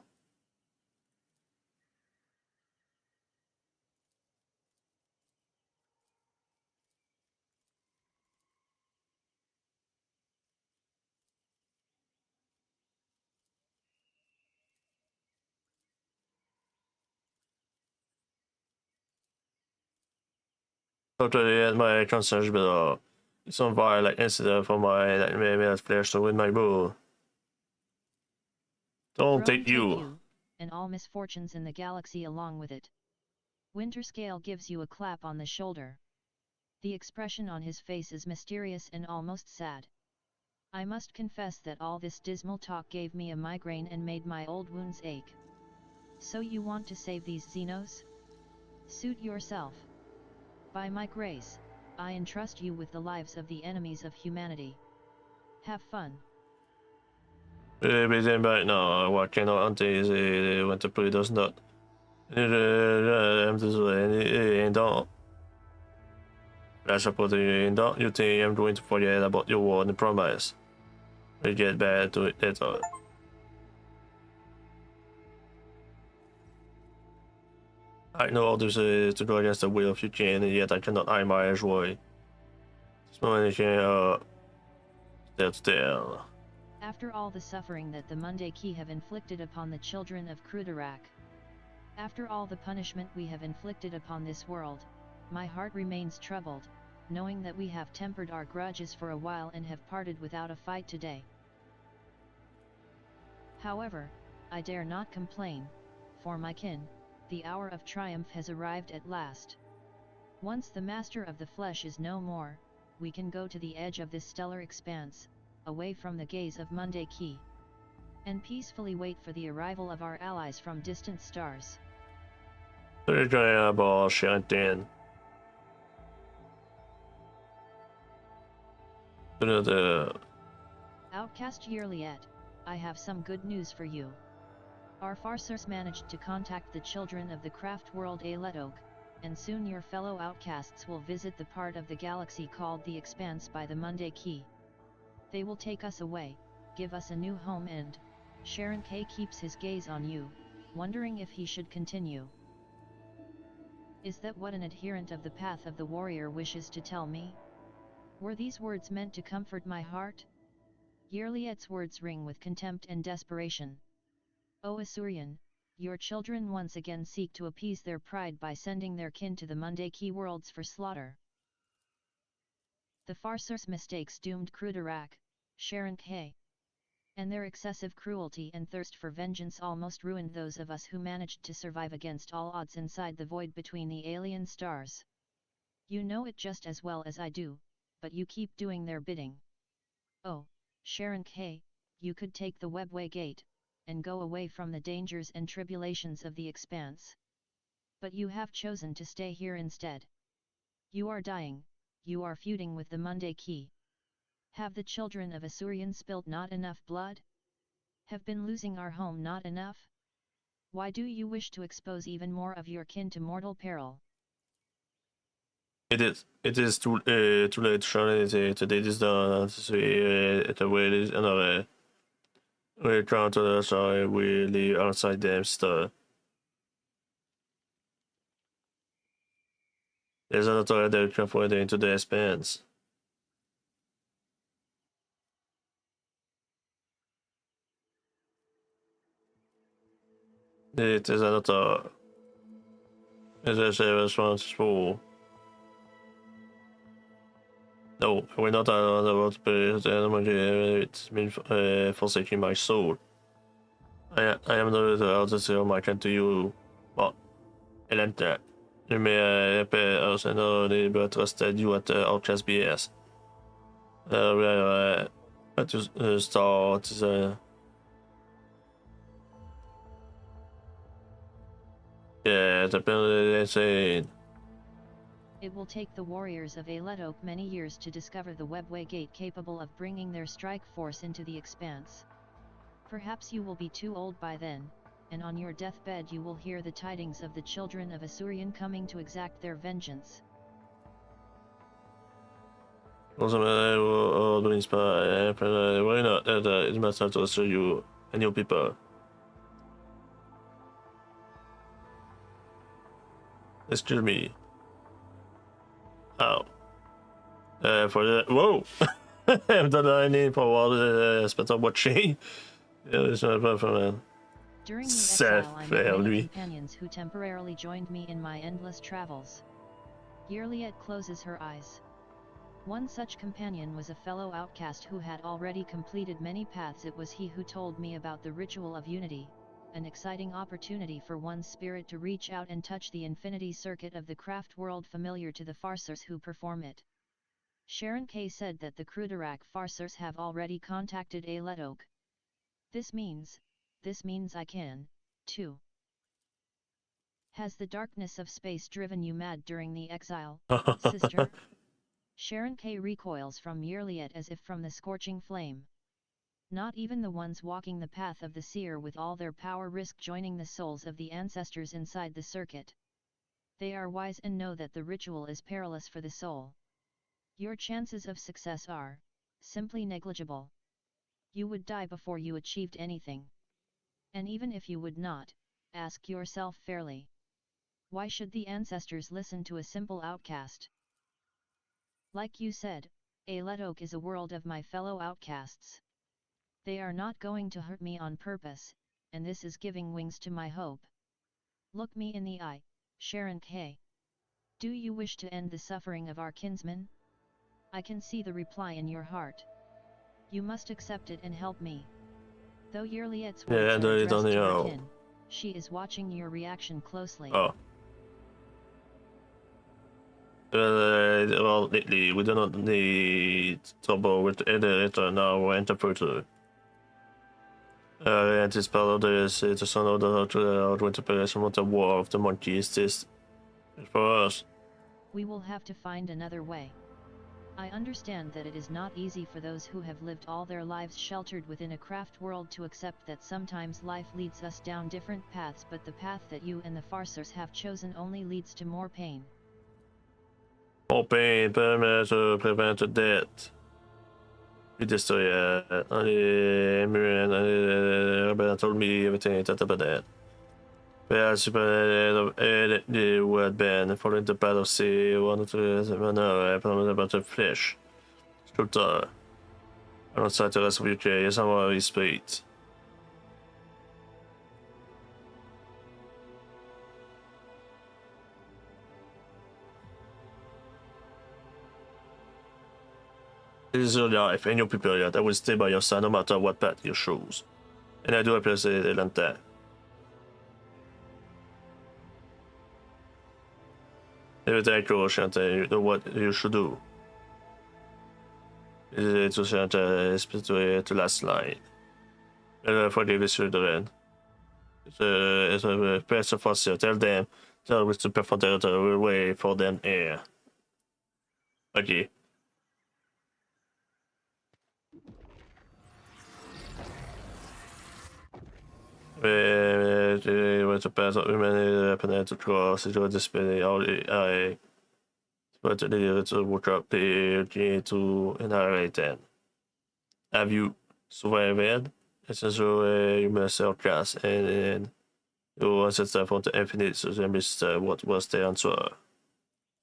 Totally my concerns, but some like incident for my like maybe players to win my bull. Don't Rome take you. And all misfortunes in the galaxy along with it. Winterscale gives you a clap on the shoulder. The expression on his face is mysterious and almost sad. I must confess that all this dismal talk gave me a migraine and made my old wounds ache. So you want to save these Xenos? Suit yourself. By my grace, I entrust you with the lives of the enemies of humanity. Have fun. Maybe then back now, what kind of aunties went to play does not. I'm just ain't don't. That's about the don't. You think I'm going to forget about your word and promise? We get back to it, that's all. I know this is to go against the will of your king, and yet I cannot hide my joy. This morning, step still. After all the suffering that the Mundaki have inflicted upon the children of Crudorak, after all the punishment we have inflicted upon this world, my heart remains troubled, knowing that we have tempered our grudges for a while and have parted without a fight today. However, I dare not complain, for my kin, the hour of triumph has arrived at last. Once the master of the flesh is no more, we can go to the edge of this stellar expanse, away from the gaze of Mundaki, and peacefully wait for the arrival of our allies from distant stars. Det gør jeg bare sjældent den. Outcast Yearliet, I have some good news for you. Our Farcers managed to contact the children of the craft world Aeledog, and soon your fellow outcasts will visit the part of the galaxy called the Expanse by the Mundaki. They will take us away, give us a new home, and Sharon K keeps his gaze on you, wondering if he should continue. Is that what an adherent of the path of the warrior wishes to tell me? Were these words meant to comfort my heart? Yearliet's words ring with contempt and desperation. O Asuryan, your children once again seek to appease their pride by sending their kin to the Mundaki worlds for slaughter. The Farcers' mistakes doomed Crudorak, Sharon K, and their excessive cruelty and thirst for vengeance almost ruined those of us who managed to survive against all odds inside the void between the alien stars. You know it just as well as I do, but you keep doing their bidding. Oh, Sharon K, you could take the Webway Gate, and go away from the dangers and tribulations of the Expanse. But you have chosen to stay here instead. You are dying, you are feuding with the Mundaki. Have the children of Asuryan spilled not enough blood? Have been losing our home not enough? Why do you wish to expose even more of your kin to mortal peril? It is too late to show anything. Today is done. The way it is another. We're trying to sorry we leave outside them still. There's another direction for into the Expanse. It is another. Is a responsible. No, we're not allowed to pay the energy. It's been forsaking my soul. I am not allowed to sell my kin to you. But, Elenta, you may pay us another but trusted you at Outcast BS. We are to start. Yeah, the penalty insane. It will take the warriors of Aeledog many years to discover the Webway Gate capable of bringing their strike force into the Expanse. Perhaps you will be too old by then, and on your deathbed you will hear the tidings of the children of Asuryan coming to exact their vengeance. Also, why not? It must have to show you and your people. Excuse me. Oh. For the whoa. I've done any for a while. Spent on watching. Yeah, it's not bad for man. During the exile, I met many companions who temporarily joined me in my endless travels. Yearliet closes her eyes. One such companion was a fellow outcast who had already completed many paths. It was he who told me about the Ritual of Unity, an exciting opportunity for one's spirit to reach out and touch the infinity circuit of the craft world familiar to the Farcers who perform it. Sharon K said that the Crudorak Farcers have already contacted Aeledog. This means I can, too. Has the darkness of space driven you mad during the exile, sister? Sharon K recoils from Yearliet as if from the scorching flame. Not even the ones walking the path of the seer with all their power risk joining the souls of the ancestors inside the circuit. They are wise and know that the ritual is perilous for the soul. Your chances of success are simply negligible. You would die before you achieved anything. And even if you would not, ask yourself fairly. Why should the ancestors listen to a simple outcast? Like you said, Aeledog is a world of my fellow outcasts. They are not going to hurt me on purpose, and this is giving wings to my hope. Look me in the eye, Sharon K. Do you wish to end the suffering of our kinsmen? I can see the reply in your heart. You must accept it and help me. Though Yirliet's words Yeah, are they addressed don't to her know. kin, she is watching your reaction closely. Oh. Well, lately, we do not need trouble with editor now or interpreter. And this part of this is the son of the interpretation of the War of the Monkeys. This is for us. We will have to find another way. I understand that it is not easy for those who have lived all their lives sheltered within a craft world to accept that sometimes life leads us down different paths, but the path that you and the Farcers have chosen only leads to more pain. More pain permits to prevent death. We destroy Emirate and told me everything that about that. Perhaps who had been following the battle sea wanted to know about the flesh. Sculptor. Alongside the rest of UK is our spirit. This is your life and your period. I will stay by your side no matter what path you choose. And I do appreciate it and that. Everything I go, Shante, you know what you should do. To Shante, especially the last line. Forgive the children. It's a person for you. Tell them that was to perform the way for them here. Okay. Went to pass up many to cross, it was displayed all I but to work up the to inherit then. Have you survived? It's as though you must outcast and you was set for the infinite, so they missed what was the answer.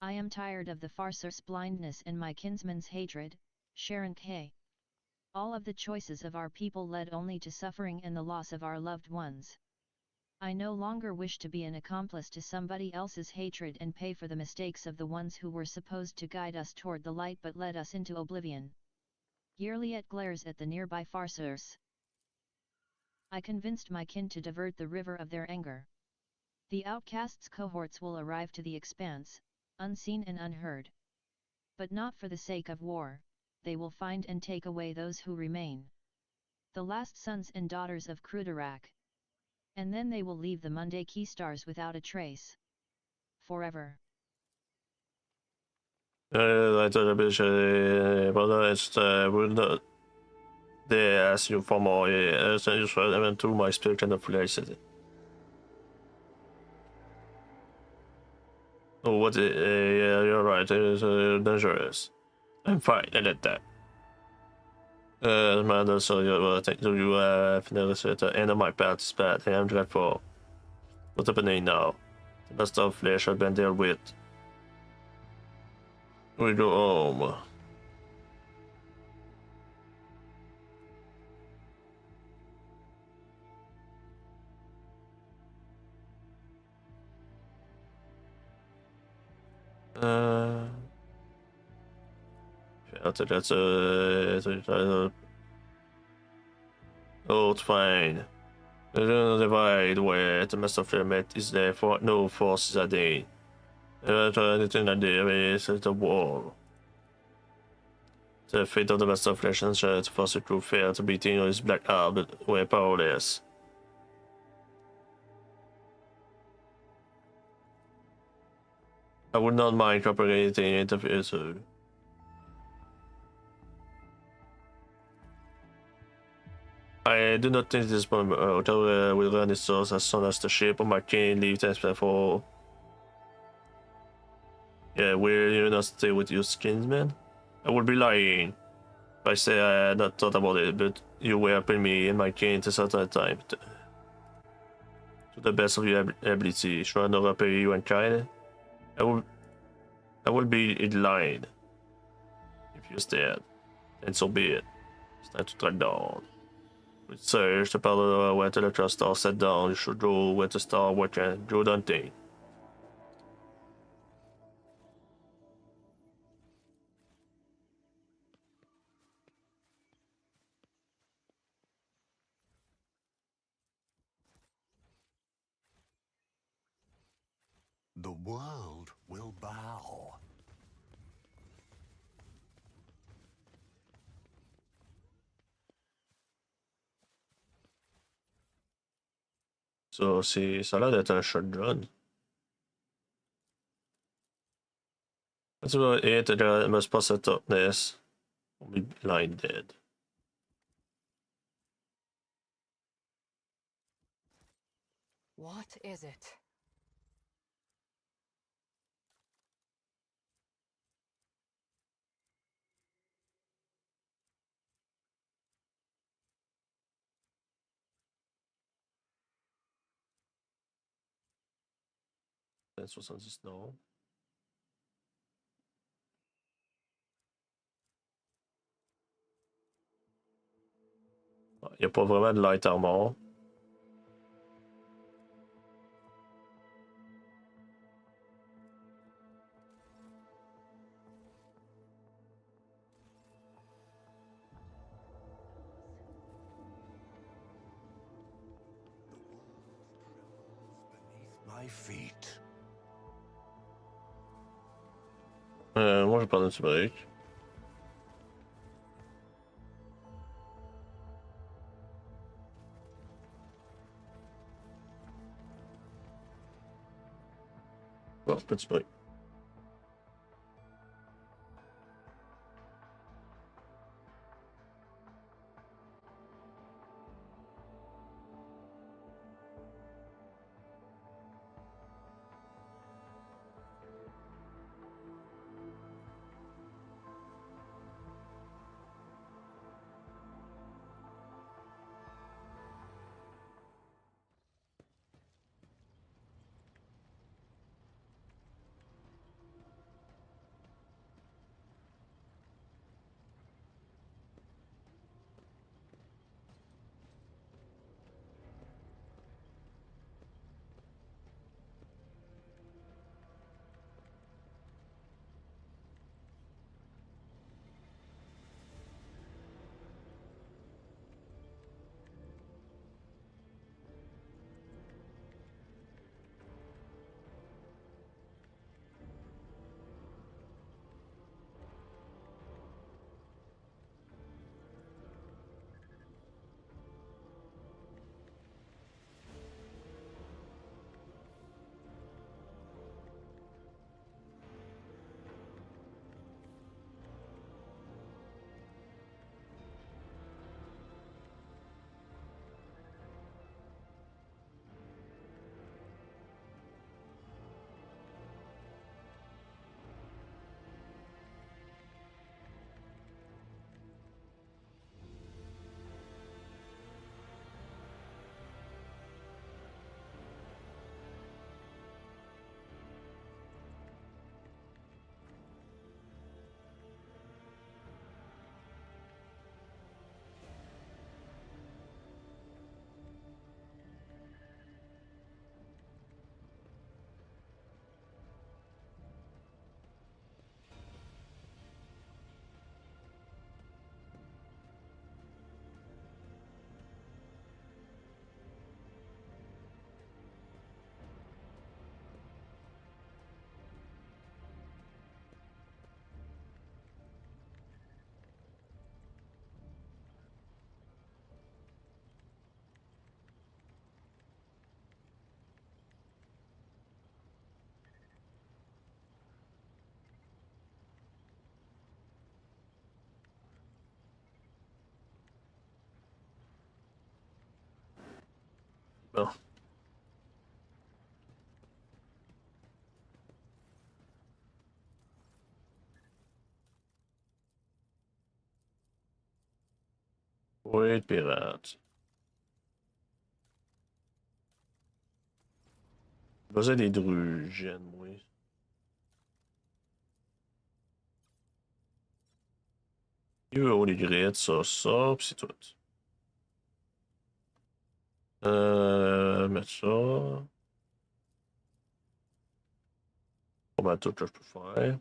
I am tired of the Farcer's blindness and my kinsman's hatred, Sharon K. All of the choices of our people led only to suffering and the loss of our loved ones. I no longer wish to be an accomplice to somebody else's hatred and pay for the mistakes of the ones who were supposed to guide us toward the light but led us into oblivion. Yirliet glares at the nearby Farcers. I convinced my kin to divert the river of their anger. The outcasts' cohorts will arrive to the expanse, unseen and unheard. But not for the sake of war. They will find and take away those who remain. The last sons and daughters of Cruderak. And then they will leave the Monday Key Stars without a trace. Forever. I thought a bit, but it's will not. They ask you for more, as I just went to my spirit and the felicity. Oh, what? Yeah, you're right. It is dangerous. I'm fine. I let that. Man, so you think you have noticed at the end of my path is bad. I am dreadful. What's happening now? The best of flesh has been dealt with. We go home. That's oh, it's fine. The divide where the master pyramid is there for no forces are there. Anything that there is the wall. The fate of the master flesh and shirt force it to fail to beating his black arm, but we're powerless. I would not mind cooperating in the future. I do not think this hotel will run its source as soon as the ship of my king leaves as before. Yeah, will you not stay with your kinsman? I would be lying if I say I had not thought about it, but you were helping me and my king at a certain time. To the best of your ability, should I not repay you in kind? I will be in line if you stay, and so be it. It's time to track down. Sir, je te parle where to the trust star set down. You should go where to start watching Joe Dante. The world will bow. Ça a l'air d'être un shotgun. Tu vas hit it must pass it up this. Will be blinded. What is it? That's what's on the snow. Il n'y a pas vraiment de light armor. My feet. Moi, je vais prendre un petit break. Bon, petit break. Bon. Oui, pirate. Besoin des druges, oui. Il veut haut les grittes, ça, pis c'est tout. Mettre ça. Pas mal tout que je peux faire.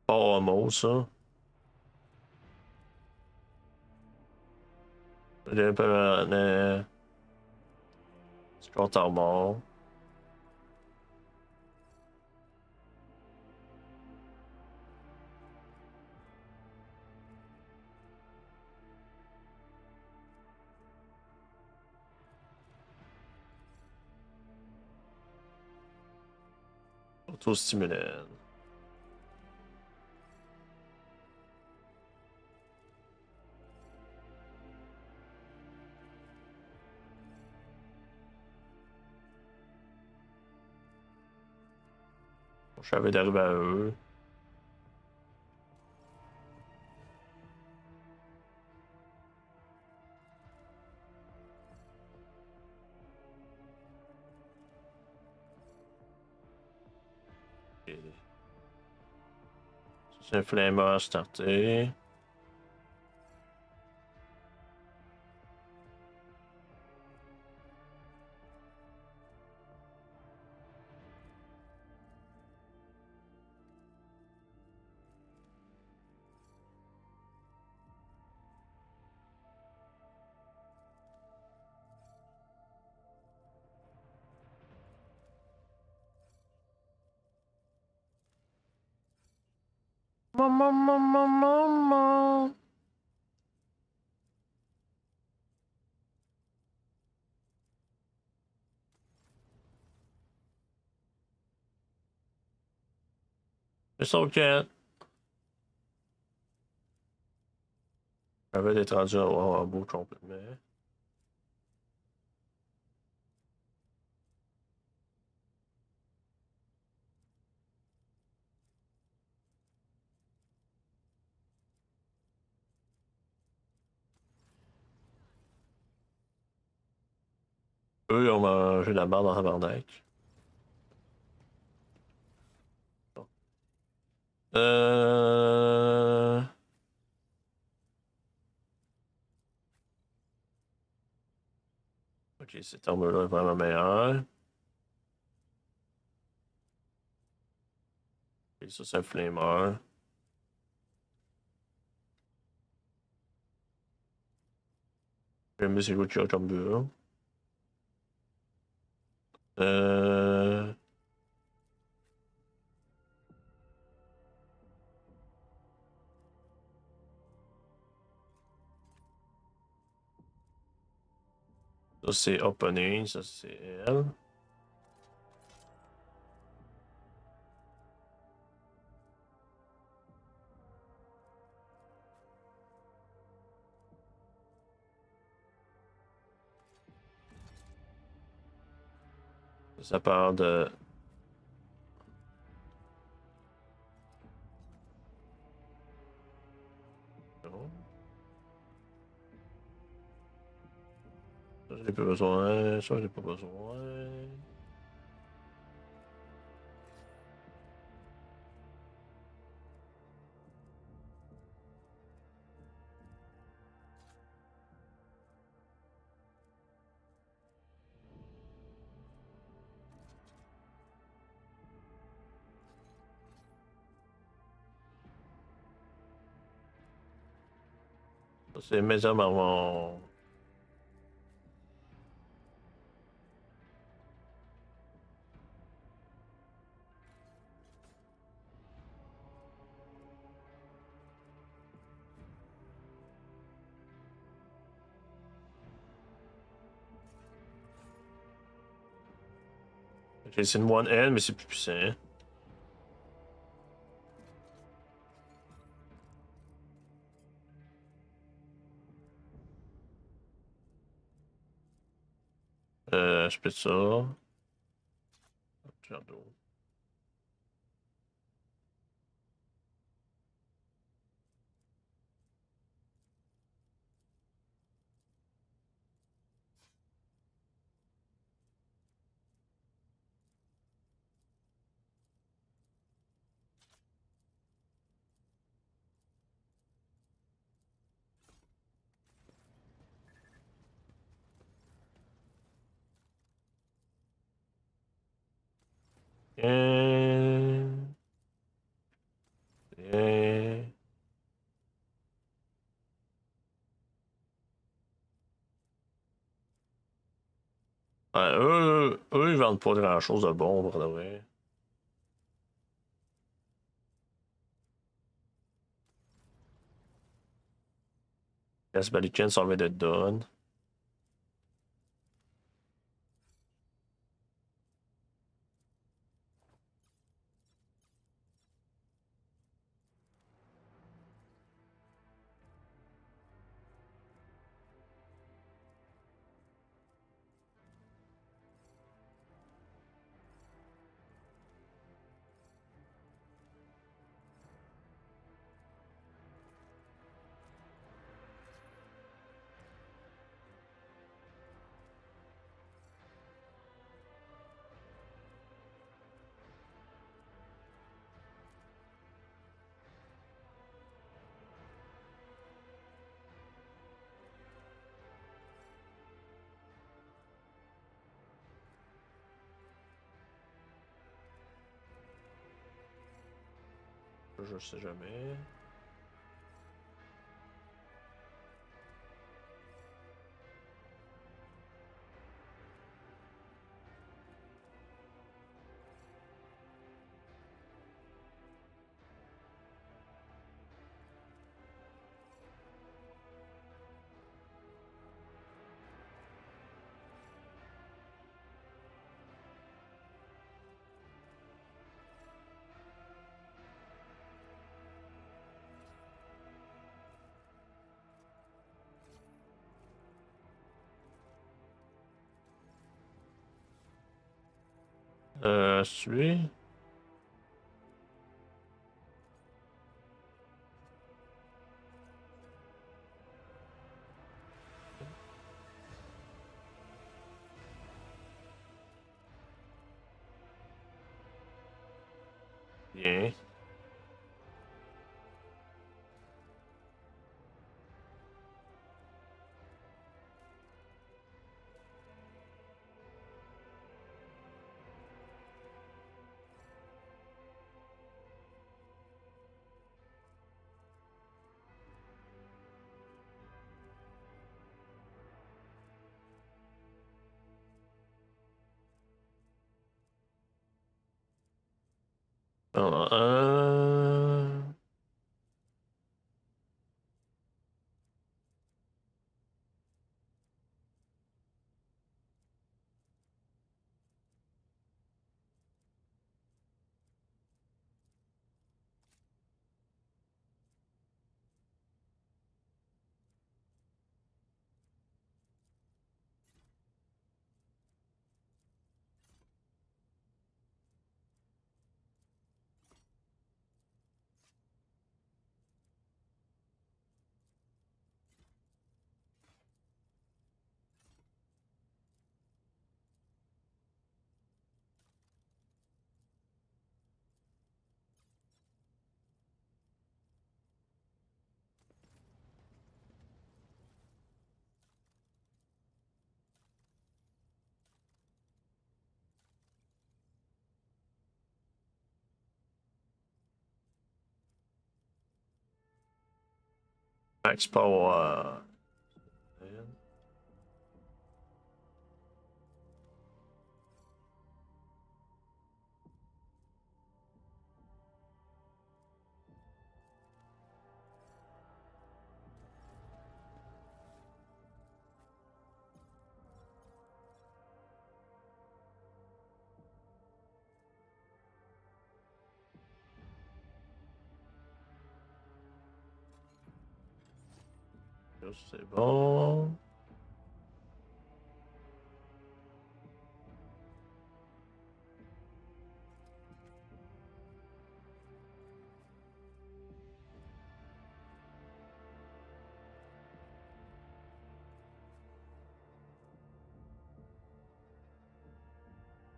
Pas un mot, ça. J'ai un peu de compte armor. Auto-stimulant. Je savais d'arriver à eux. C'est un flameur starté. Maman. It's okay. J'avais d'être rendu en bout complètement. Eux, ils ont mangé la barre dans tabarnak. Euh... Ok, cette arme-là est vraiment meilleure. Et ça, c'est un flameur. J'aime bien c'est quoi qu'il y a comme bureau. Euh... Ça, c'est opening, ça, c'est elle. Ça part de... Non. Ça, j'ai pas besoin. Ça, j'ai pas besoin. Ça, c'est mes armes avant. Ok, c'est une one N, mais c'est plus puissant. Je peux ça. Faire d'eau. Bien. Bien. Ouais, eux, ils vendent pas grand-chose de bon, pour de vrai. Las Balicans sont de donne. Je sais jamais. Celui. Bien. Non, Max Power. C'est bon.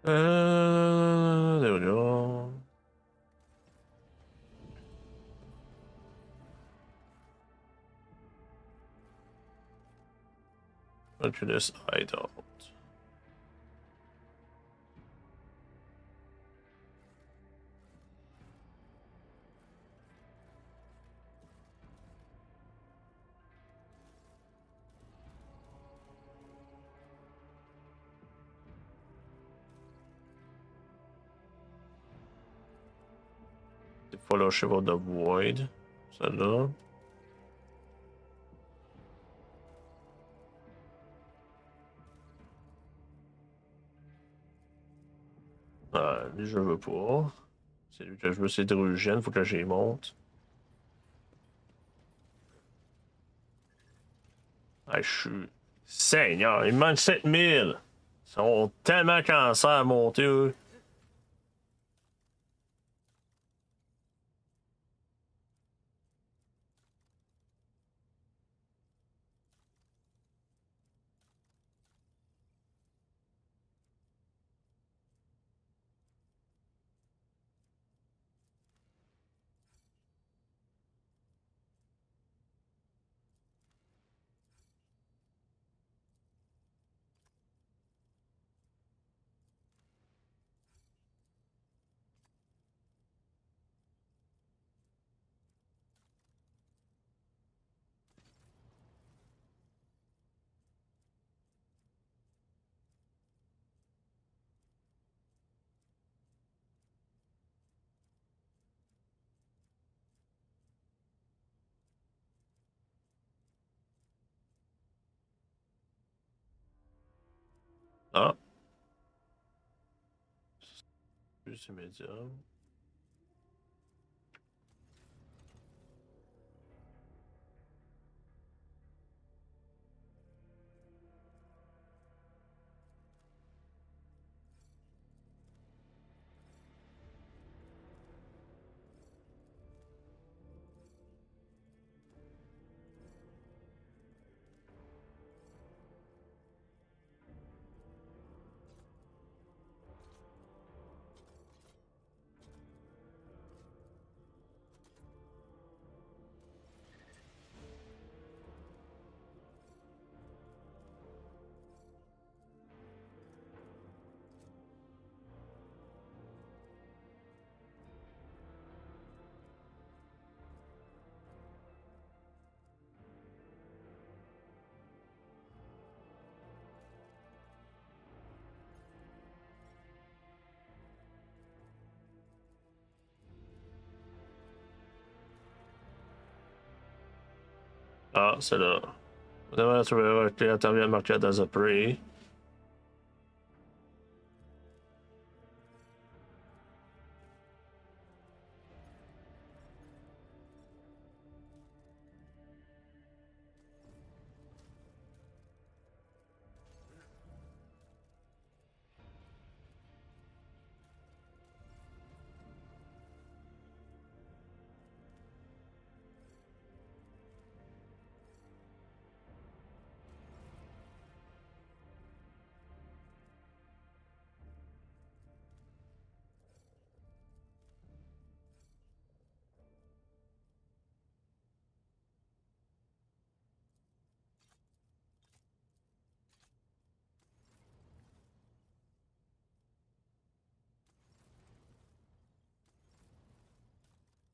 There we go. Into this hideout. The Fellowship of the Void. Celle-là. Ah, lui, je veux pas. C'est lui que je veux, c'est Drugène, faut que j'y monte. Ah, je suis. Seigneur, il me manque 7000! Ils sont tellement cancers à monter, eux. Ah. Plus immédiat. Ah, c'est là. Whenever tu veux intervient marqué as a prey.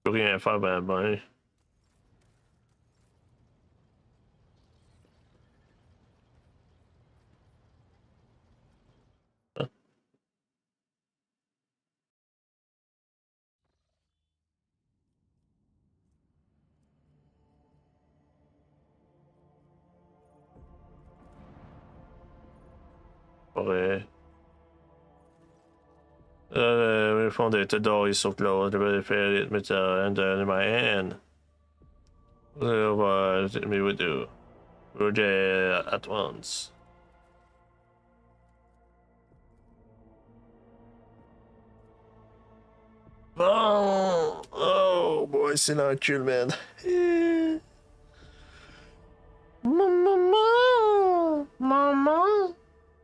Je peux rien faire, ben. Forêt. We found it. The door is so closed. The very fair meter and in my hand. What me would do? Roger at once. Oh boy, c'est l'encul, man. Maman, maman, maman,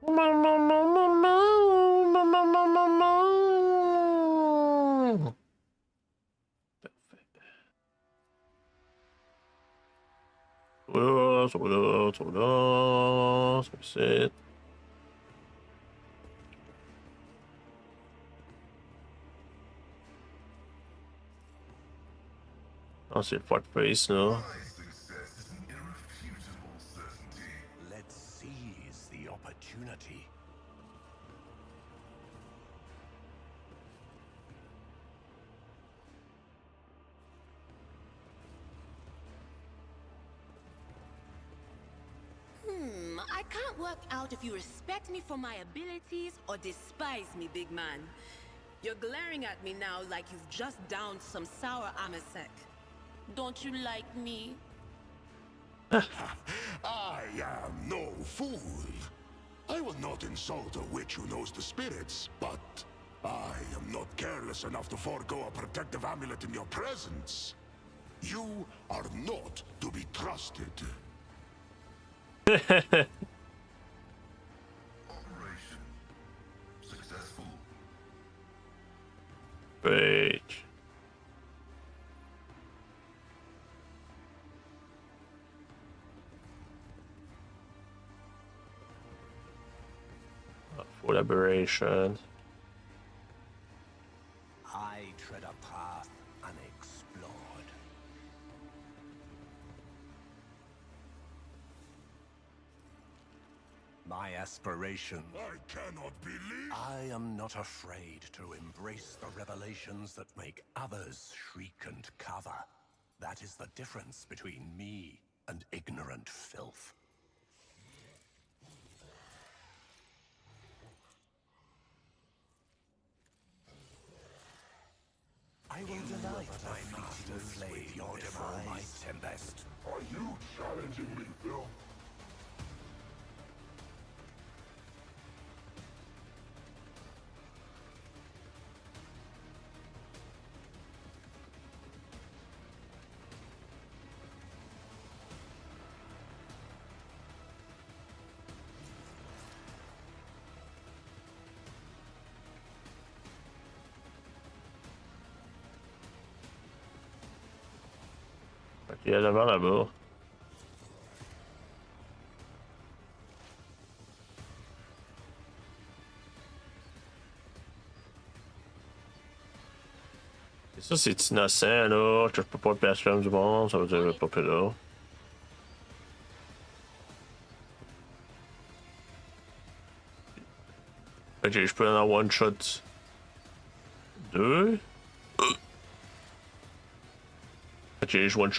maman, maman, maman. là, ça va là, ça va là, ça va ici. Ah, c'est le fort face là. Let's seize the opportunity. I can't work out if you respect me for my abilities or despise me, big man. You're glaring at me now like you've just downed some sour amasec. Don't you like me? I am no fool. I will not insult a witch who knows the spirits, but I am not careless enough to forego a protective amulet in your presence. You are not to be trusted. Operation successful. Page. Full aberration. I tread a path unexplored. My aspiration. I cannot believe. I am not afraid to embrace the revelations that make others shriek and cover. That is the difference between me and ignorant filth. I will delight my master's flame your demise tempest. Are you challenging me, Phil? Il y a devant là-bas. Et ça, c'est innocent, là, que je peux pas le placer comme du monde, ça veut dire que je vais pas plus là. Ok, je peux en one shot 2. Ok, je one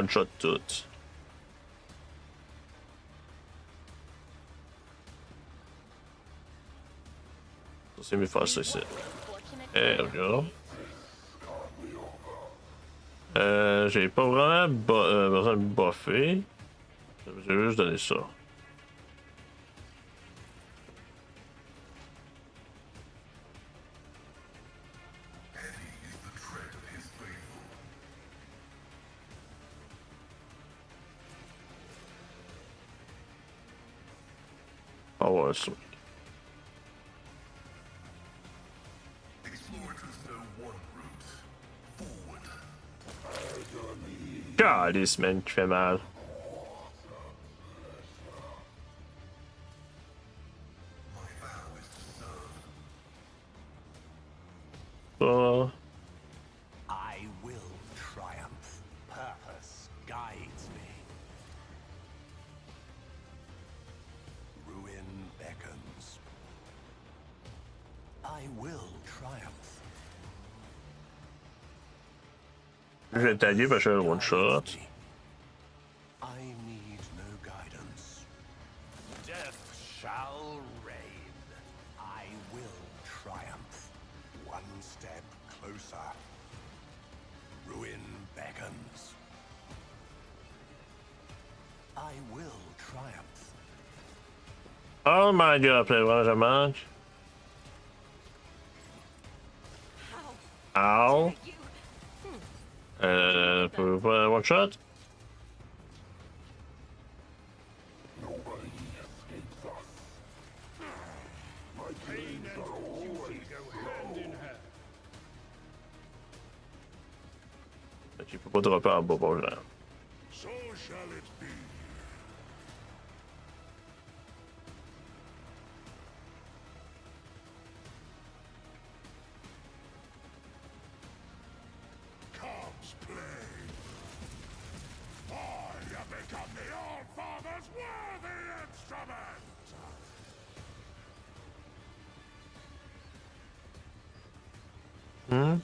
shot tout. Ça, c'est mieux faire ça ici. Et regarde. J'ai pas vraiment besoin de buffer. Je vais juste donner ça. Ah ouais, ça. Calice, man, qui fait mal. Oh. I will triumph. Purpose guides me. Ruin beckons. I will triumph. Je vais taguer parce que j'ai le one shot. I need no guidance. Death shall reign. I will triumph. One step closer. Ruin beckons. I will triumph. Oh my god, vraiment, je manque. Ow. Pour pas one shot? Nobody escapes us. My games are always Hand in hand. Tu peux pas dropper en bas pour là. so shall it be. Hmm?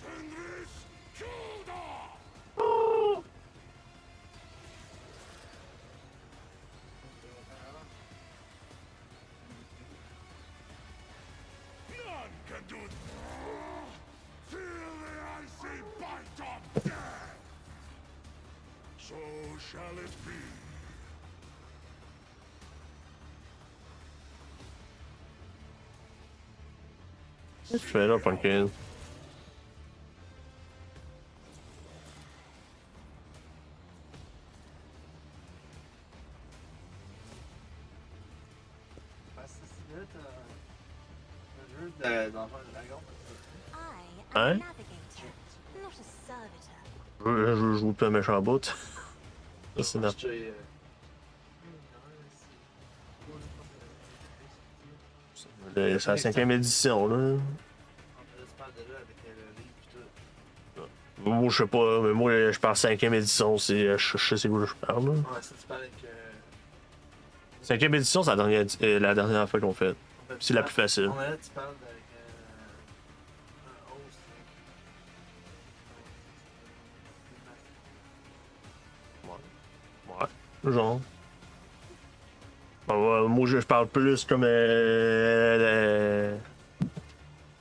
Fenris Kilda! None can do it. Feel the icy bite of death. So shall it be. Straight up on Kane. I am Hein? a navigator, not a servitor. Je joue plus un méchant bout. Ça, c'est notre. C'est la 5e édition, là. Moi, je sais pas, mais moi, je parle 5e édition, c'est. Je sais c'est quoi je parle, là. 5e édition, c'est la dernière fois qu'on fait. C'est la plus facile. Tu parles avec Ouais. Genre. Moi, je parle plus comme.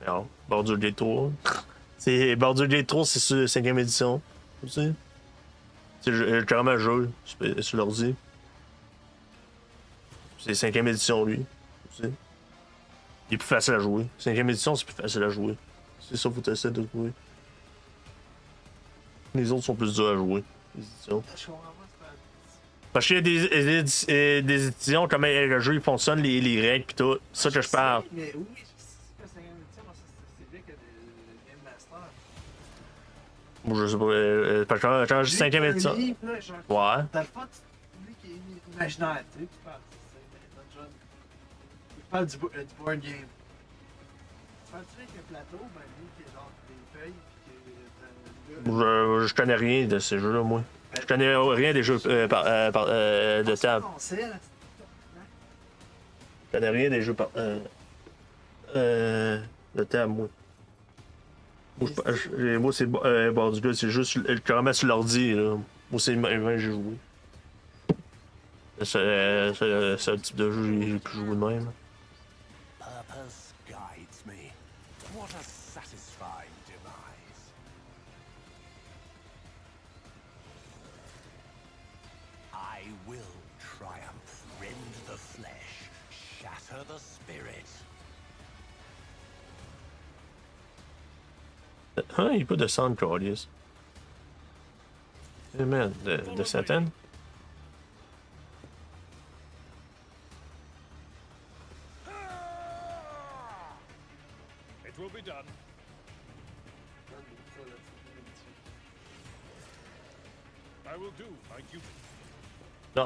Non, Bordure des Tours. C'est Bordure des Tours, c'est sur 5e édition. Tu sais? C'est carrément un jeu sur l'ordi. C'est 5e édition, lui. Tu sais? Il est plus facile à jouer. 5e édition, c'est plus facile à jouer. C'est ça, faut essayer de jouer. Les autres sont plus durs à jouer. Les éditions. Parce qu'il y a des éditions, comment le jeu il fonctionne, les règles pis tout. C'est ça que je parle. Mais oui, c'est pas 5e édition, c'est vrai que le Game Master. Moi, je sais pas. Parce que quand je dis 5e édition. Ouais. T'as le fun, lui qui est imaginaire, tu sais, tu parles. Il parle du board game. Tu parles-tu avec un plateau, ben lui qui est genre des feuilles, pis que Je connais rien de ces jeux-là, moi. Je connais rien des jeux de table. Je connais rien des jeux de table, moi. Moi, c'est Bordure, c'est juste carrément sur l'ordi, là. Moi, c'est le même que j'ai joué. C'est le type de jeu que j'ai pu jouer de même. Purpose guides me. What a satisfying demise. I will triumph, rend the flesh, shatter the spirit. Hein, il peut descendre, Claudius. Eh man, de Satan? It will be done. I will do my duty. Non,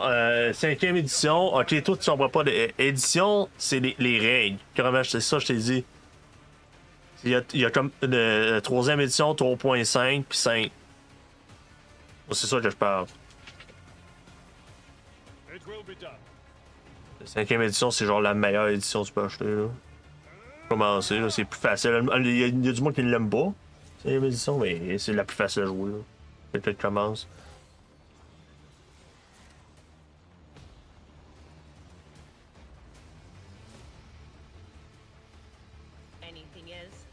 5e édition. Ok, toi, tu comprends pas. Édition, c'est les règles. Carrément, c'est ça, je t'ai dit. Il y a comme 3e édition, 3.5 puis 5. C'est ça que je parle. It will be done. La 5e édition, c'est genre la meilleure édition que tu peux acheter. Là. Commencer, là, c'est plus facile. Il y a du monde qui ne l'aime pas. 5e édition, mais c'est la plus facile à jouer. Quelqu'un qui commence. Anything else?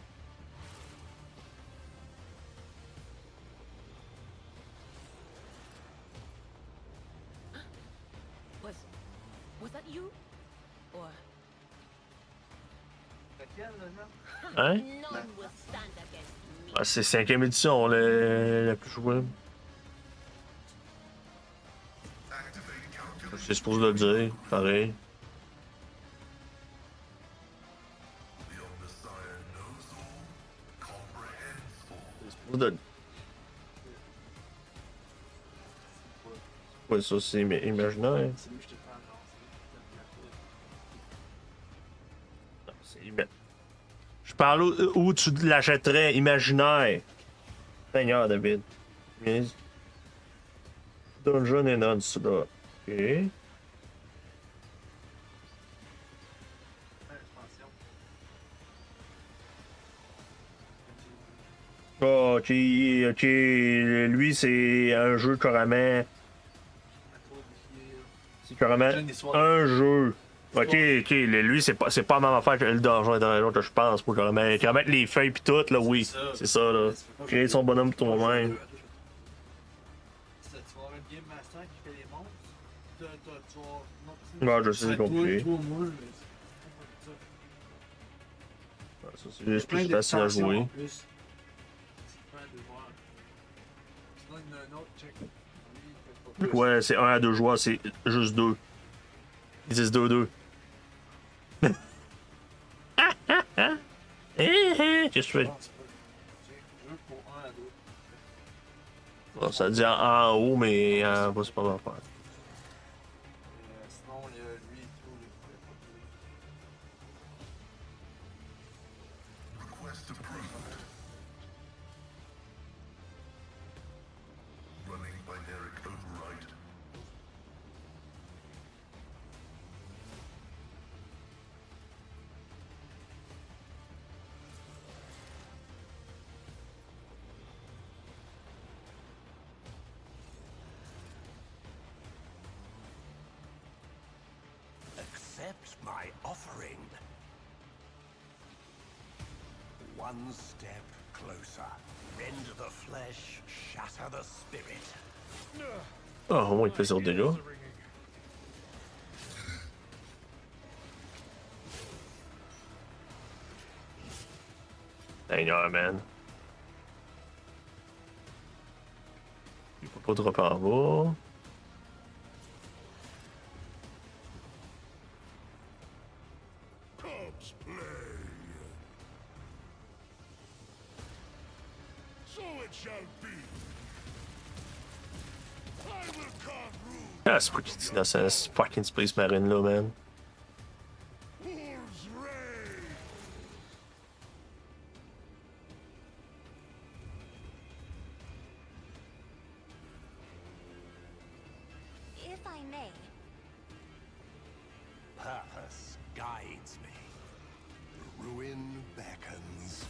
Was that you? Or Hein? none will stand against me. Ah, c'est 5e édition, la plus jouable. C'est supposé le dire, pareil. C'est supposé de... Ouais, ça c'est imaginaire. c'est lui que je te parle, non, Non, c'est Je parle où tu l'achèterais, imaginaire. Seigneur David. Yes. Dungeon and None, ça là. Ok. Oh, ok, ok. Lui, c'est un jeu carrément. C'est carrément un jeu. Ok, ok. Lui, c'est pas la même affaire que le donjon et dans l'autre, je pense. Pour carrément mettre les feuilles pis tout, là, oui. C'est ça, là. Créer son bonhomme pour toi-même. Tu vas avoir un Game Master qui fait les monstres. Tu vas avoir. Ouais, je sais, c'est compliqué. Toi, moi, Ouais, ça, c'est juste plus facile à jouer. en plus. C'est pas à deux joueurs. Sinon, il y en a un autre, check. Lui, il fait pas plus. Ouais, c'est 1 à 2 joueurs, c'est juste 2. Ils disent 2-2. Qu'est-ce que tu fais? Non, c'est pas. Check, jeu pour 1 à 2. Bon, ça dit en haut, mais en bas, c'est pas mal faire. Sinon, il y a lui et tout. Il pouvait pas jouer. Request approved. Running binaric override. Accept my offering. One step closer. Rend the flesh, shatter the spirit. Ah, au moins, il fait zéro dégâts. Ears are ringing. Seigneur, man. Il peut pas dropper en bas. Cubs play. So it shall be. I will carve rules. Ah, c'est pas qu'il dit dans ce fucking Space Marine là, man. Wolves reign. If I may, Purpose guides me. The ruin beckons.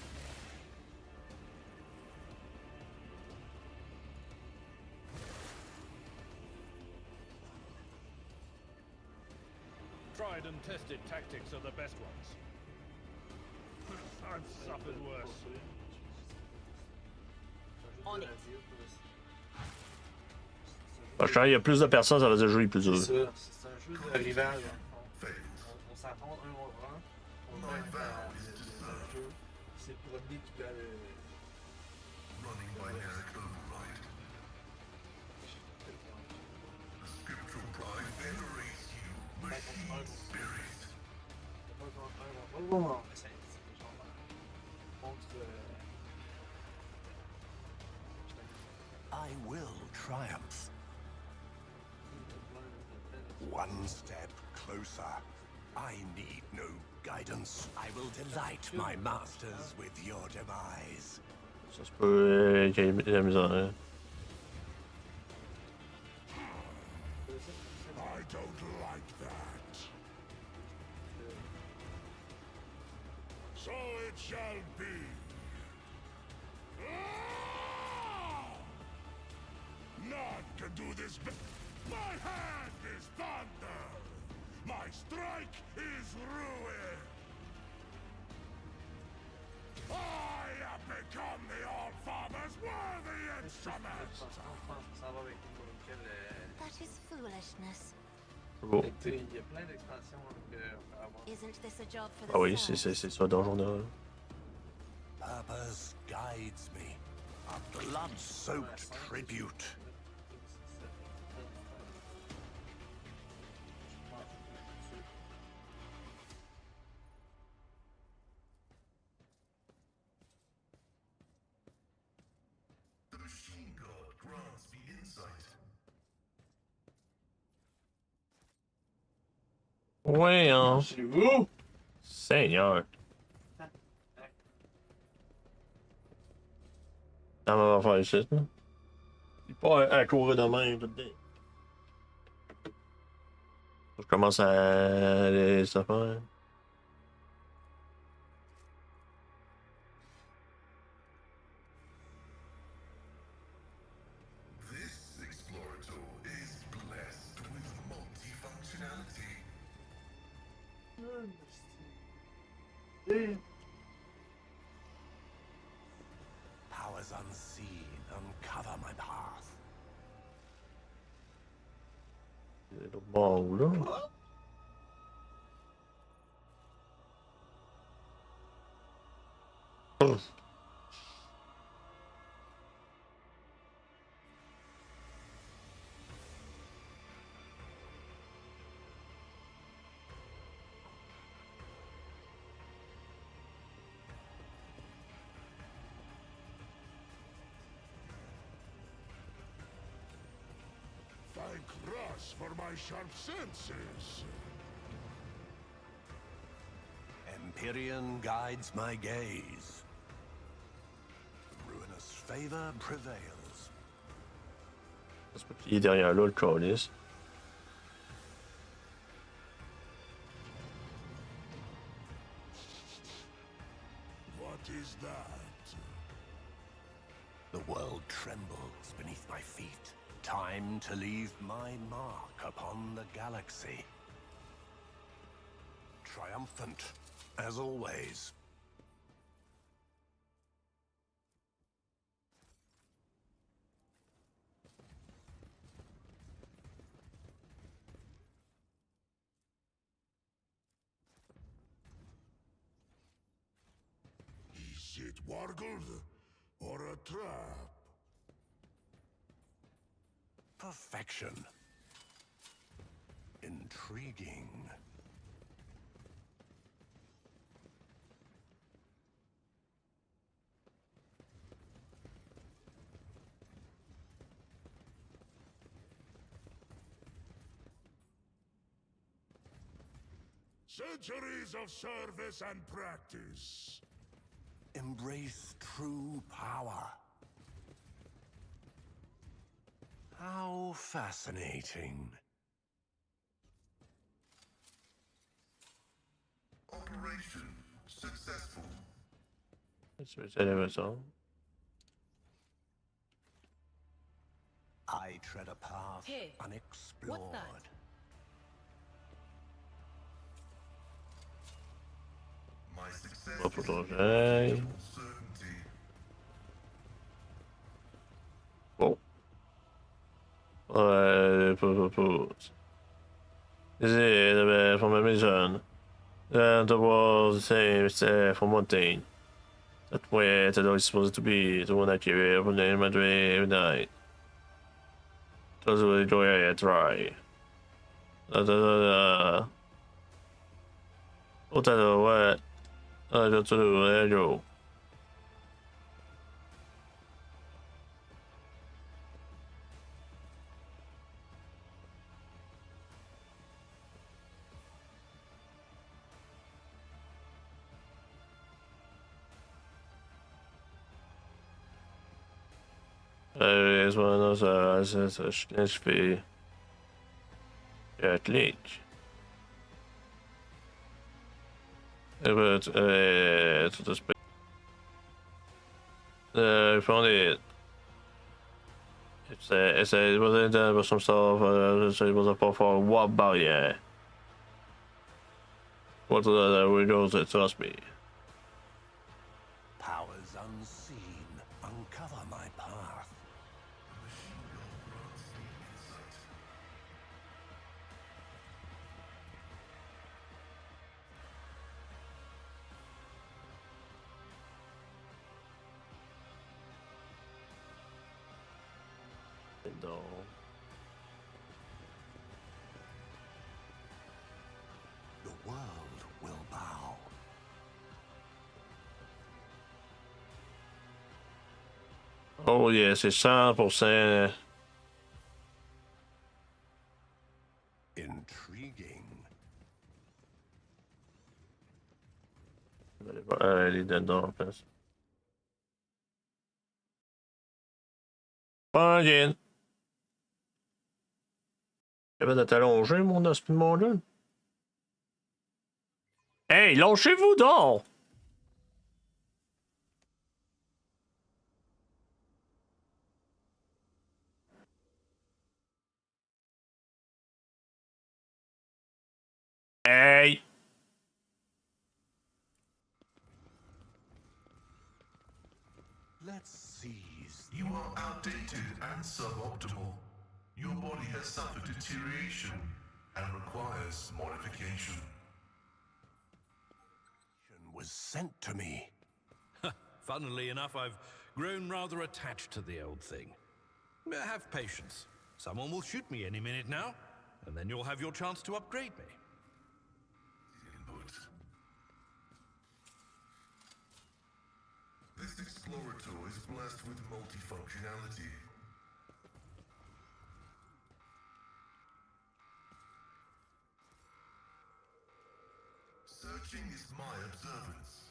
Tried and tested tactics are the best ones. I've suffered worse. On it. Je sens qu'il y a plus de personnes, ça veut dire jouer plus dur. C'est ça, c'est un jeu de rivage dans le fond. On s'affronte un contre un. On va être dans le jeu. C'est le premier qui doit le. Running binaric override. The scriptural pride venerates you, machine spirit. C'est pas contre un contre un. Non, c'est genre contre. I will triumph. One step closer. I need no guidance. I will delight my masters with your demise. Ça se peut qu'il y ait de la misère. Hein. I don't like that. So it shall be. Ah! None can do this. My hand is thunder. My strike is ruin. I have become the All-Father's worthy instrument. Ça va avec une that is foolishness. Bon. il y a plein d'expansions à avoir. Isn't this a job for the Ah oui, serfs? c'est ça, donjon de. Purpose guides me. A blood-soaked tribute. The machine god grants me insight. Ouais, hein. Chez vous! Seigneur. Ça va faire ici, là. Il pas à courir de même, tout dedans. Je commence à les affaires. This Explorator is blessed with multifunctionality. Powers unseen uncover my path. Le bon là. Thank Russ for my sharp senses. Empyrean guides my gaze. Ruinous favor prevails. C'est pas qu'il est derrière là, le calice. What is that? The world trembles beneath my feet. Time to leave my mark upon the galaxy. Triumphant, as always. Is it wargled or a trap? Perfection. Intriguing. Centuries of service and practice. Embrace true power. How fascinating. Operation successful. C'est intéressant. I tread a path Hey, unexplored. what's that? My success Pas pour is ton a jet. certainty. Bon. Pause. Desiderio from a mission. The world saves from one thing. That way it's always supposed to be the one that you ever name my dream every night. Just really enjoy it, try. What the what? I just do is one of those HP at least. But to the space. I found it. It wasn't there was some sort of it was a for what barrier. What the windows that trust me. Powers unseen uncover my path. No. The world will bow. Oh yeah, c'est 100%. Intriguing. Elle est dedans, en fait. Pas again. Capable de t'allonger, mon os pis mon jeune? Hey, lâchez-vous donc! Hey! Let's seize. You are outdated and suboptimal. Your body has suffered deterioration and requires modification. Was sent to me. Funnily enough, I've grown rather attached to the old thing. Have patience. Someone will shoot me any minute now, and then you'll have your chance to upgrade me. Input. This Explorator is blessed with multifunctionality. Searching is my observance.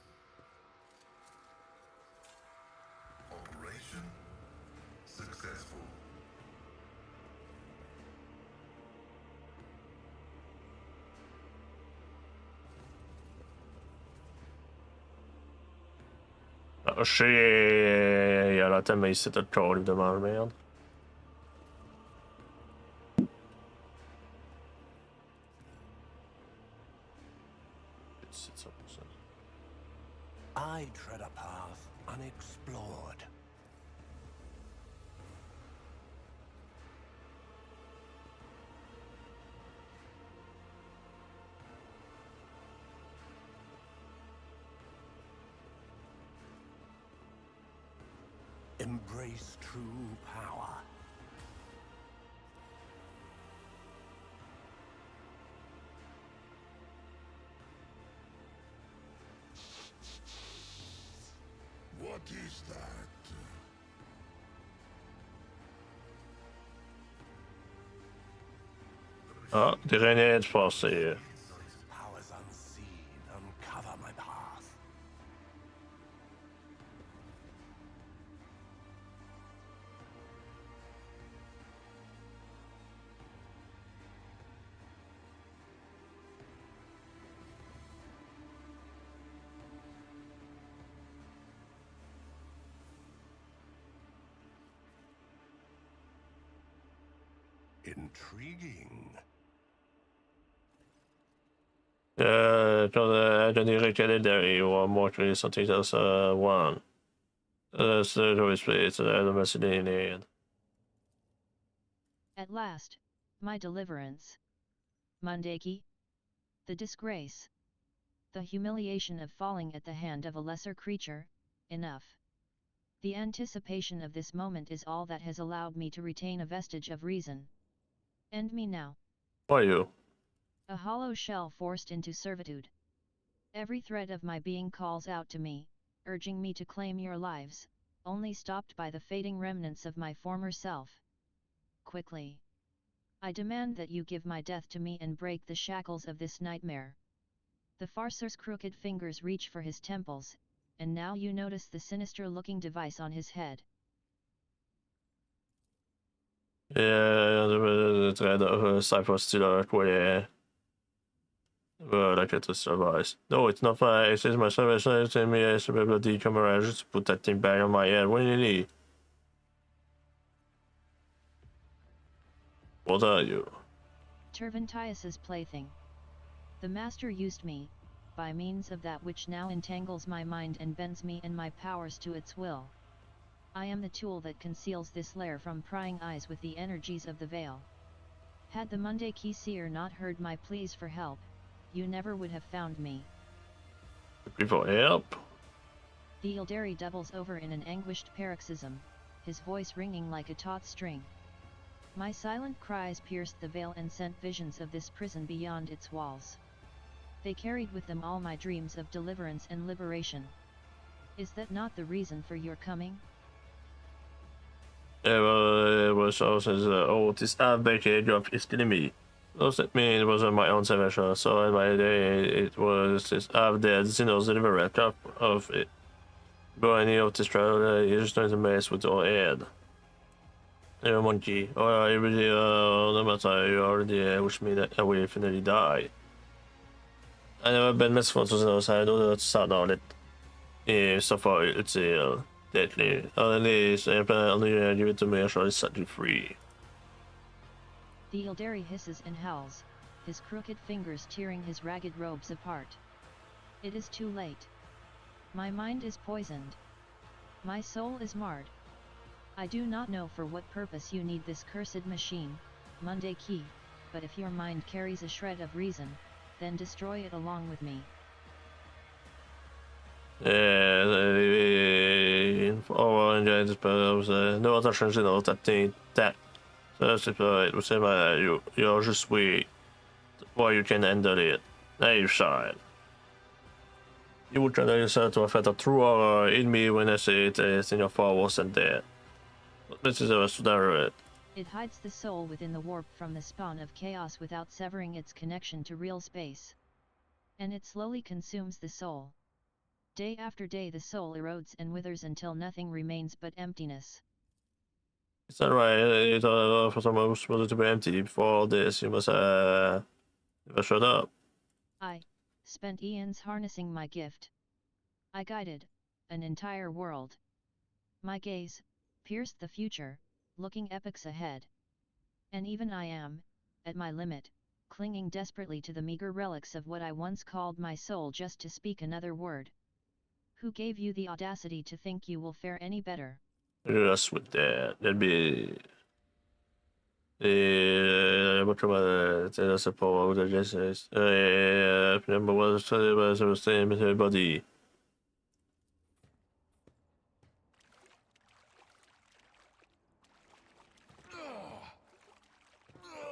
Operation successful. Ah, shit! Jävlar att mig sitter kvar i de här med. I tread a path unexplored. Embrace true power. What is that? Ja, det regnar ett par sig. Powers unseen uncover my path. Intriguing. Jag dirais qu'elle est derrière ou moi je vais sortir de ça one. C'est le respect, c'est la Macédoine. At last, my deliverance. Mundaki. The disgrace. The humiliation of falling at the hand of a lesser creature, enough. The anticipation of this moment is all that has allowed me to retain a vestige of reason. End me now. Why you? A hollow shell forced into servitude. Every thread of my being calls out to me, urging me to claim your lives, only stopped by the fading remnants of my former self. Quickly. I demand that you give my death to me and break the shackles of this nightmare. The farcer's crooked fingers reach for his temples, and now you notice the sinister-looking device on his head. Jag träder Cyphers till att på det. Voilà, que tout ça va. No, it's not fine. It's my service. It's me. It's a bloody camera. Just put that thing back on my head. What do you need? What are you? Terventius's plaything. The master used me, by means of that which now entangles my mind and bends me and my powers to its will. I am the tool that conceals this lair from prying eyes with the energies of the veil. Had the Mundaki seer not heard my pleas for help, you never would have found me. For help? The Ildari doubles over in an anguished paroxysm, his voice ringing like a taut string. My silent cries pierced the veil and sent visions of this prison beyond its walls. They carried with them all my dreams of deliverance and liberation. Is that not the reason for your coming? It was also this advocate of his enemy. Doesn't mean it wasn't my own salvation. So in my day, it was this dead sinners deliverance of it. But any of this trial, you just need to mess with your head. monkey. Oh, every no matter, you already wish me that I will finally die. I never been misfit så jag då det sa dåligt. Så far till deadly. Only så jag plan only give it to me so I set you free. The Ildari hisses and howls, his crooked fingers tearing his ragged robes apart. It is too late. My mind is poisoned. My soul is marred. I do not know for what purpose you need this cursed machine, Monday Key, but if your mind carries a shred of reason, then destroy it along with me. Enjoy this pose. No other changing out that thing. That. So c'est pas. Vous savez, you're just wait. While you can handle it. Now you shine. You would try yourself to affect a true horror in me when I say it is in your far worse than that. But this is a student. It hides the soul within the warp from the spawn of chaos without severing its connection to real space. And it slowly consumes the soul. Day after day the soul erodes and withers until nothing remains but emptiness. Is that right? For some of us supposed to be empty before all this. You must never shut up. I spent eons harnessing my gift. I guided an entire world. My gaze pierced the future, looking epochs ahead. And even I am, at my limit, clinging desperately to the meager relics of what I once called my soul just to speak another word. Who gave you the audacity to think you will fare any better? Just with that, that'd be. What I suppose I guess is. Remember what I was saying with everybody.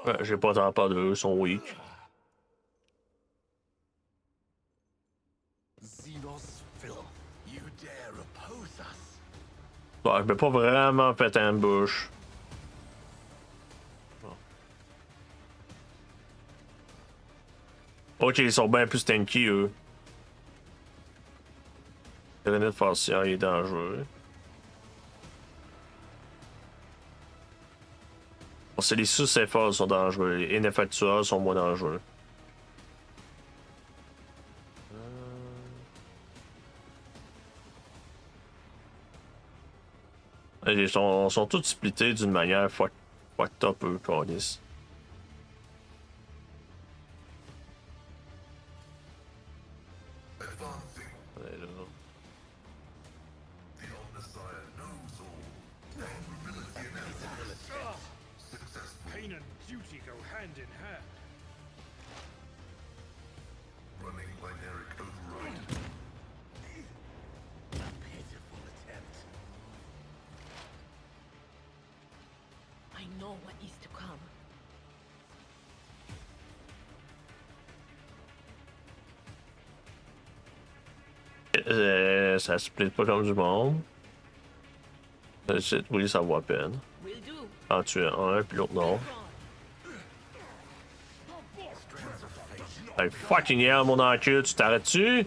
Ouais, j'ai pas tant peur d'eux, ils sont weak. Bon, je peux pas vraiment péter une bouche. Ok, ils sont bien plus tanky, eux. Le grenade facial, il est dangereux. Bon, c'est les sous-efforts qui sont dangereux. Les ineffectuels sont moins dangereux. Ils sont tous splittés d'une manière fucked up, eux, câlisse. Pain and duty go hand in hand. Running binaric override. A pitiful attempt. I know what is to come. Ça split pas comme du monde. Oui, ça vaut à peine. Will do. En tuer un, puis l'autre non. Hey, fucking hell, mon encul, tu t'arrêtes-tu?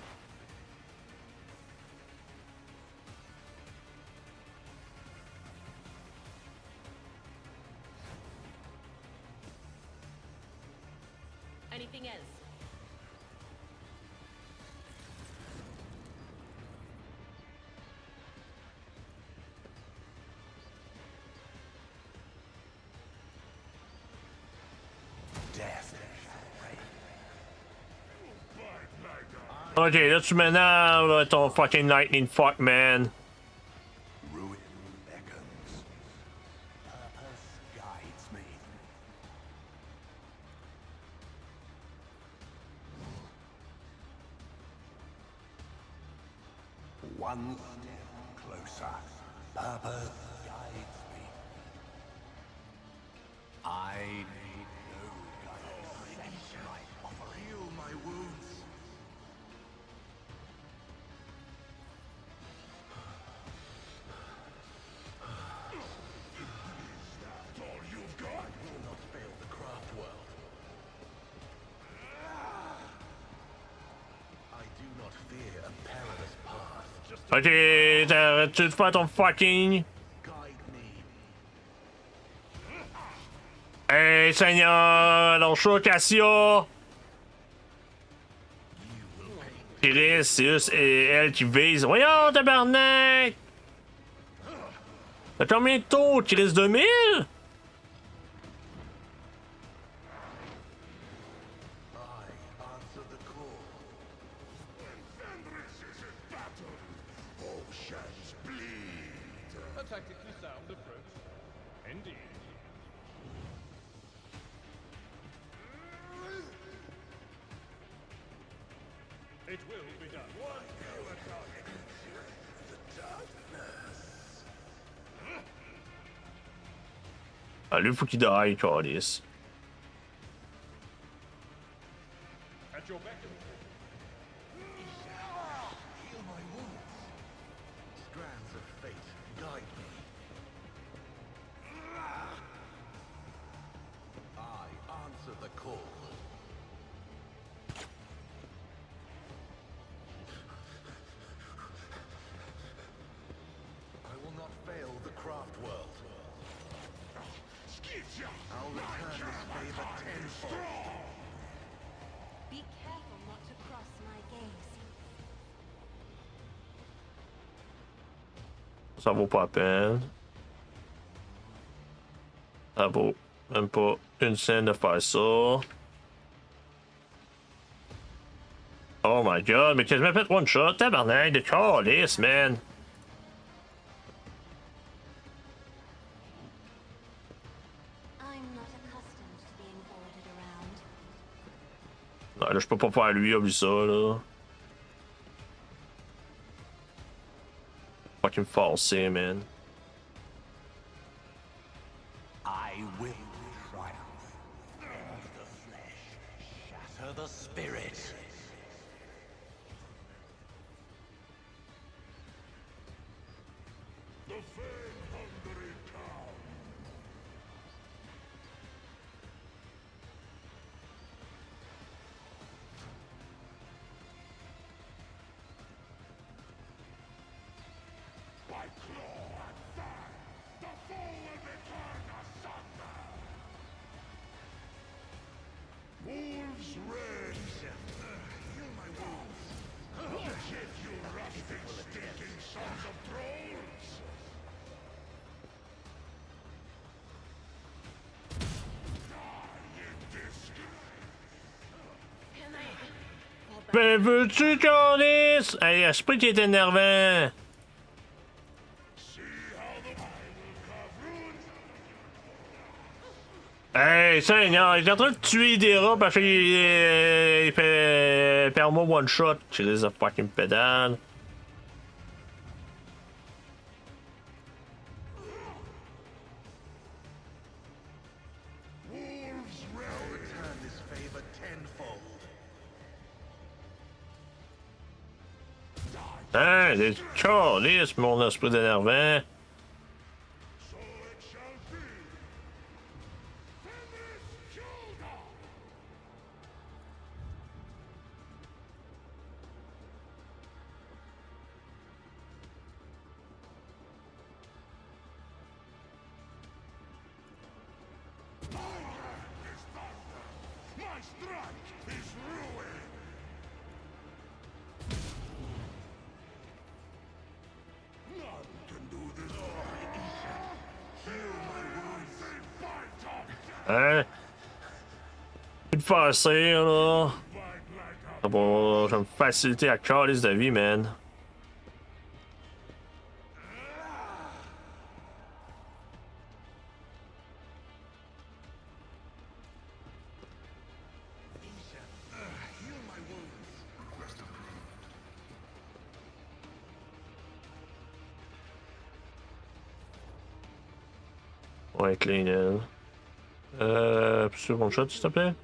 Anything else? Ok, là tu m'énerves, ton fucking lightning fuck, man. Ruin beckons. Purpose guides me. One step closer. Purpose guides me. I need no guidance. My offering. Heal my wounds. All you've got. I will not fail the craft world. I do not fear a perilous path. Just Ok, t'arrêtes-tu de faire ton fucking. guide me. Hey, Seigneur! Lâche-toi, Cassia! Chris, c'est juste elle qui vise. Voyons, tabarnak! T'as combien de tours, Chris? 2000? A tactically sound approach. Indeed. It will be done. Ah, lui, faut qu'il die, Carlis. At your beck and Heal my wounds. Strands of fate guide me. I answer the call. I will not fail the craft world. I'll return this favor tenfold. Be careful not to cross my gaze. Ça vaut pas la peine. Ça vaut même pas une scène de faire ça. Oh my god, mais qu'est-ce que je me fait one shot? Tabarnak de calice, man! I'm not accustomed to being ordered around. Non, là, je peux pas faire lui, oublie ça, là. Fucking falsé, man. I will triumph. End the flesh. Shatter the spirit. The fame-hungry town. By claw and fang, the foe will be torn asunder. Wolves rage. Heal my wounds. Shit, you rusting, stinking sons of trolls! Die in this. Can I fall back? Ben, veux-tu, calice? Hey, esprit qui est énervant! See how the I will carve runes. Hey, Seigneur, il est en train de tuer des rats parce qu'il fait perma one shot. Chris a fucking pédale. Wolves I'll rage. return this favor tenfold. Hein, des calices, mon esprit d'énervant. So it shall be. Fenris Kilda. My hand is thunder. My strike is ruin. None can do this. Heal my wounds and fight on death. Hein? Plus de facile, là. Fight like a Ça va me faciliter la calice de vie, man. Heal my wounds. Ouais, clean elle. Sur one shot, s'il te plaît.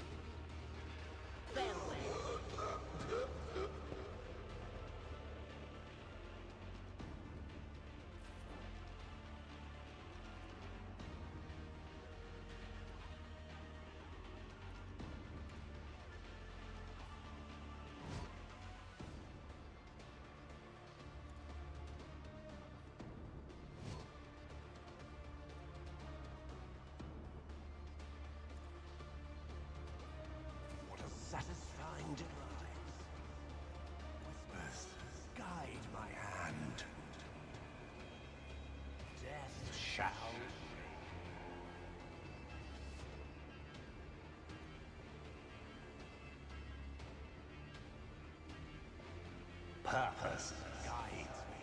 purpose guides me.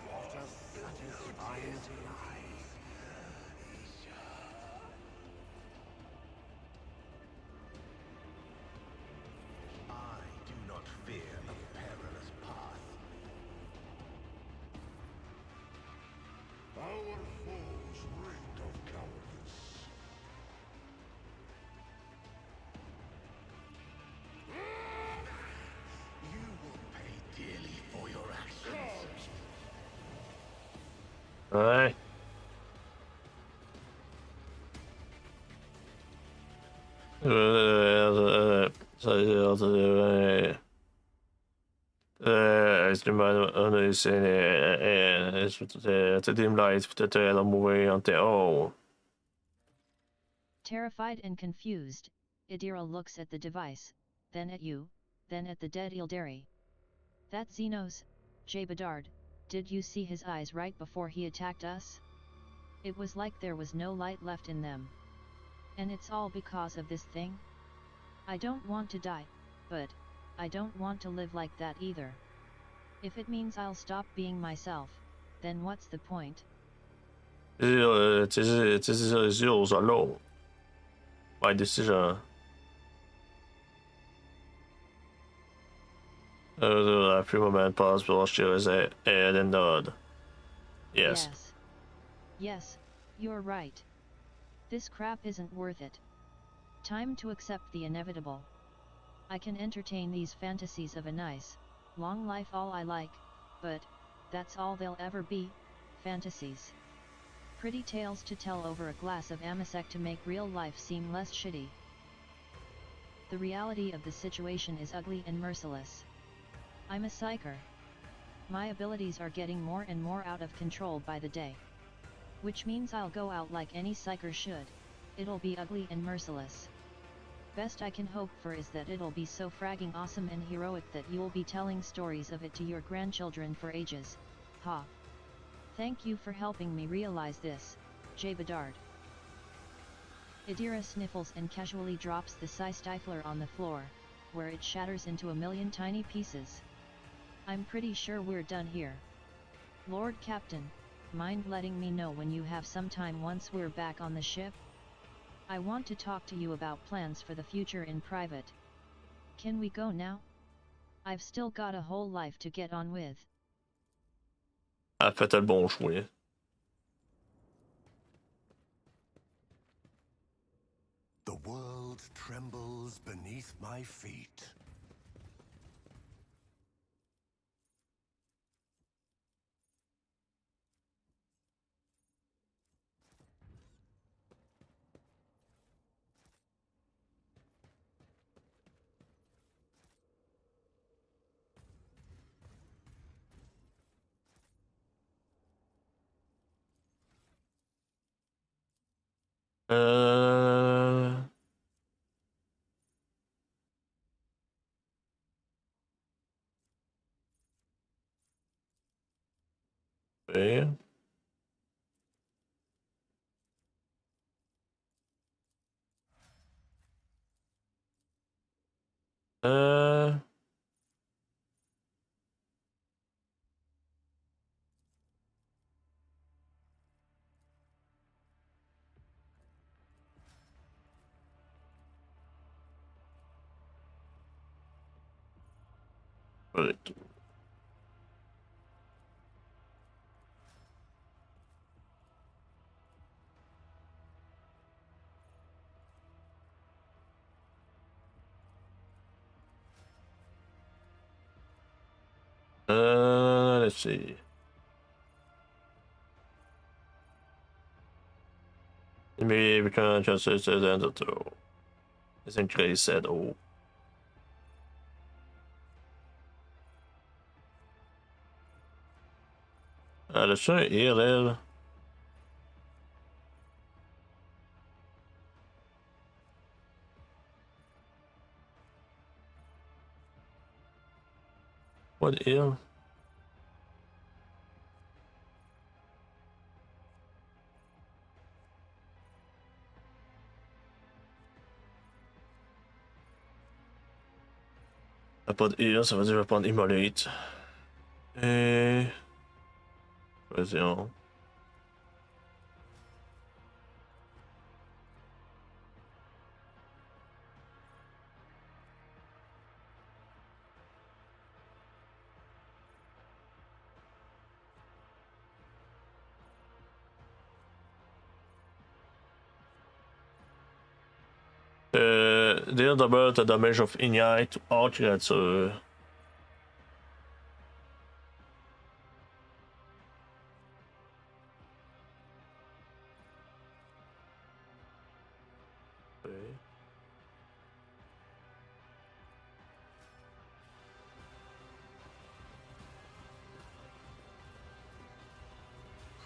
What a satisfying life. I do not fear a perilous path. Our foes reeked of cowardice. You will pay dearly for your actions. Ouais. Terrified and confused, Idira looks at the device, then at you, then at the dead Ildari. That Xenos, Jay Bedard, did you see his eyes right before he attacked us? It was like there was no light left in them. And it's all because of this thing? I don't want to die, but I don't want to live like that either. If it means I'll stop being myself, then what's the point? 这是肉转肉。My decision. A few moments pass before she is a and nod. Yes. Yes, you're right. This crap isn't worth it. Time to accept the inevitable. I can entertain these fantasies of a nice, long life all I like, but that's all they'll ever be, fantasies. Pretty tales to tell over a glass of Amasec to make real life seem less shitty. The reality of the situation is ugly and merciless. I'm a psyker. My abilities are getting more and more out of control by the day. Which means I'll go out like any psyker should. It'll be ugly and merciless. Best I can hope for is that it'll be so fragging awesome and heroic that you'll be telling stories of it to your grandchildren for ages. Ha. Thank you for helping me realize this, Jay Bedard. Idira sniffles and casually drops the Psi Stifler on the floor, where it shatters into a million tiny pieces. I'm pretty sure we're done here. Lord Captain, mind letting me know when you have some time once we're back on the ship? I want to talk to you about plans for the future in private. Can we go now? I've still got a whole life to get on with. Elle fait le bon choix. The world trembles beneath my feet. Okay. Right. Let's see. Maybe we can just say that too. I think they said, oh. Det kör el. What el? Pas de el, ça veut dire que je vais prendre Immolate. Et... Choisissons. Deal double the damage of Ignite to all creatures.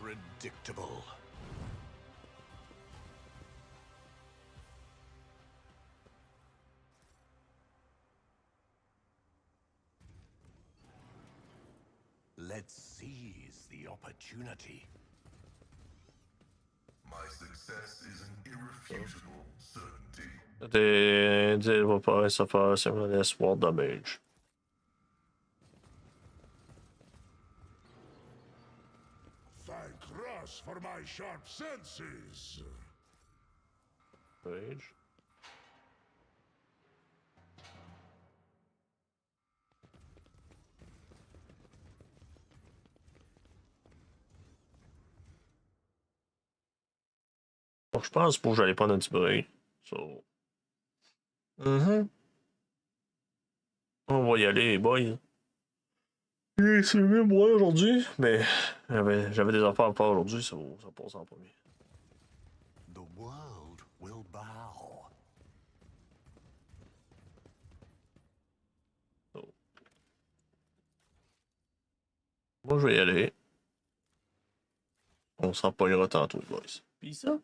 Predictable. Let's seize the opportunity. My success is an irrefutable certainty. They will probably suffer similar sword damage. Thank Russ for my sharp senses. Rage. Bon, je pense que j'allais prendre un petit break. So. On va y aller, les boys. C'est mieux moi aujourd'hui, mais j'avais des affaires à faire aujourd'hui, ça passe en premier. The world will bow. So. Moi, je vais y aller. On s'en pognera tantôt, les boys. Peace out.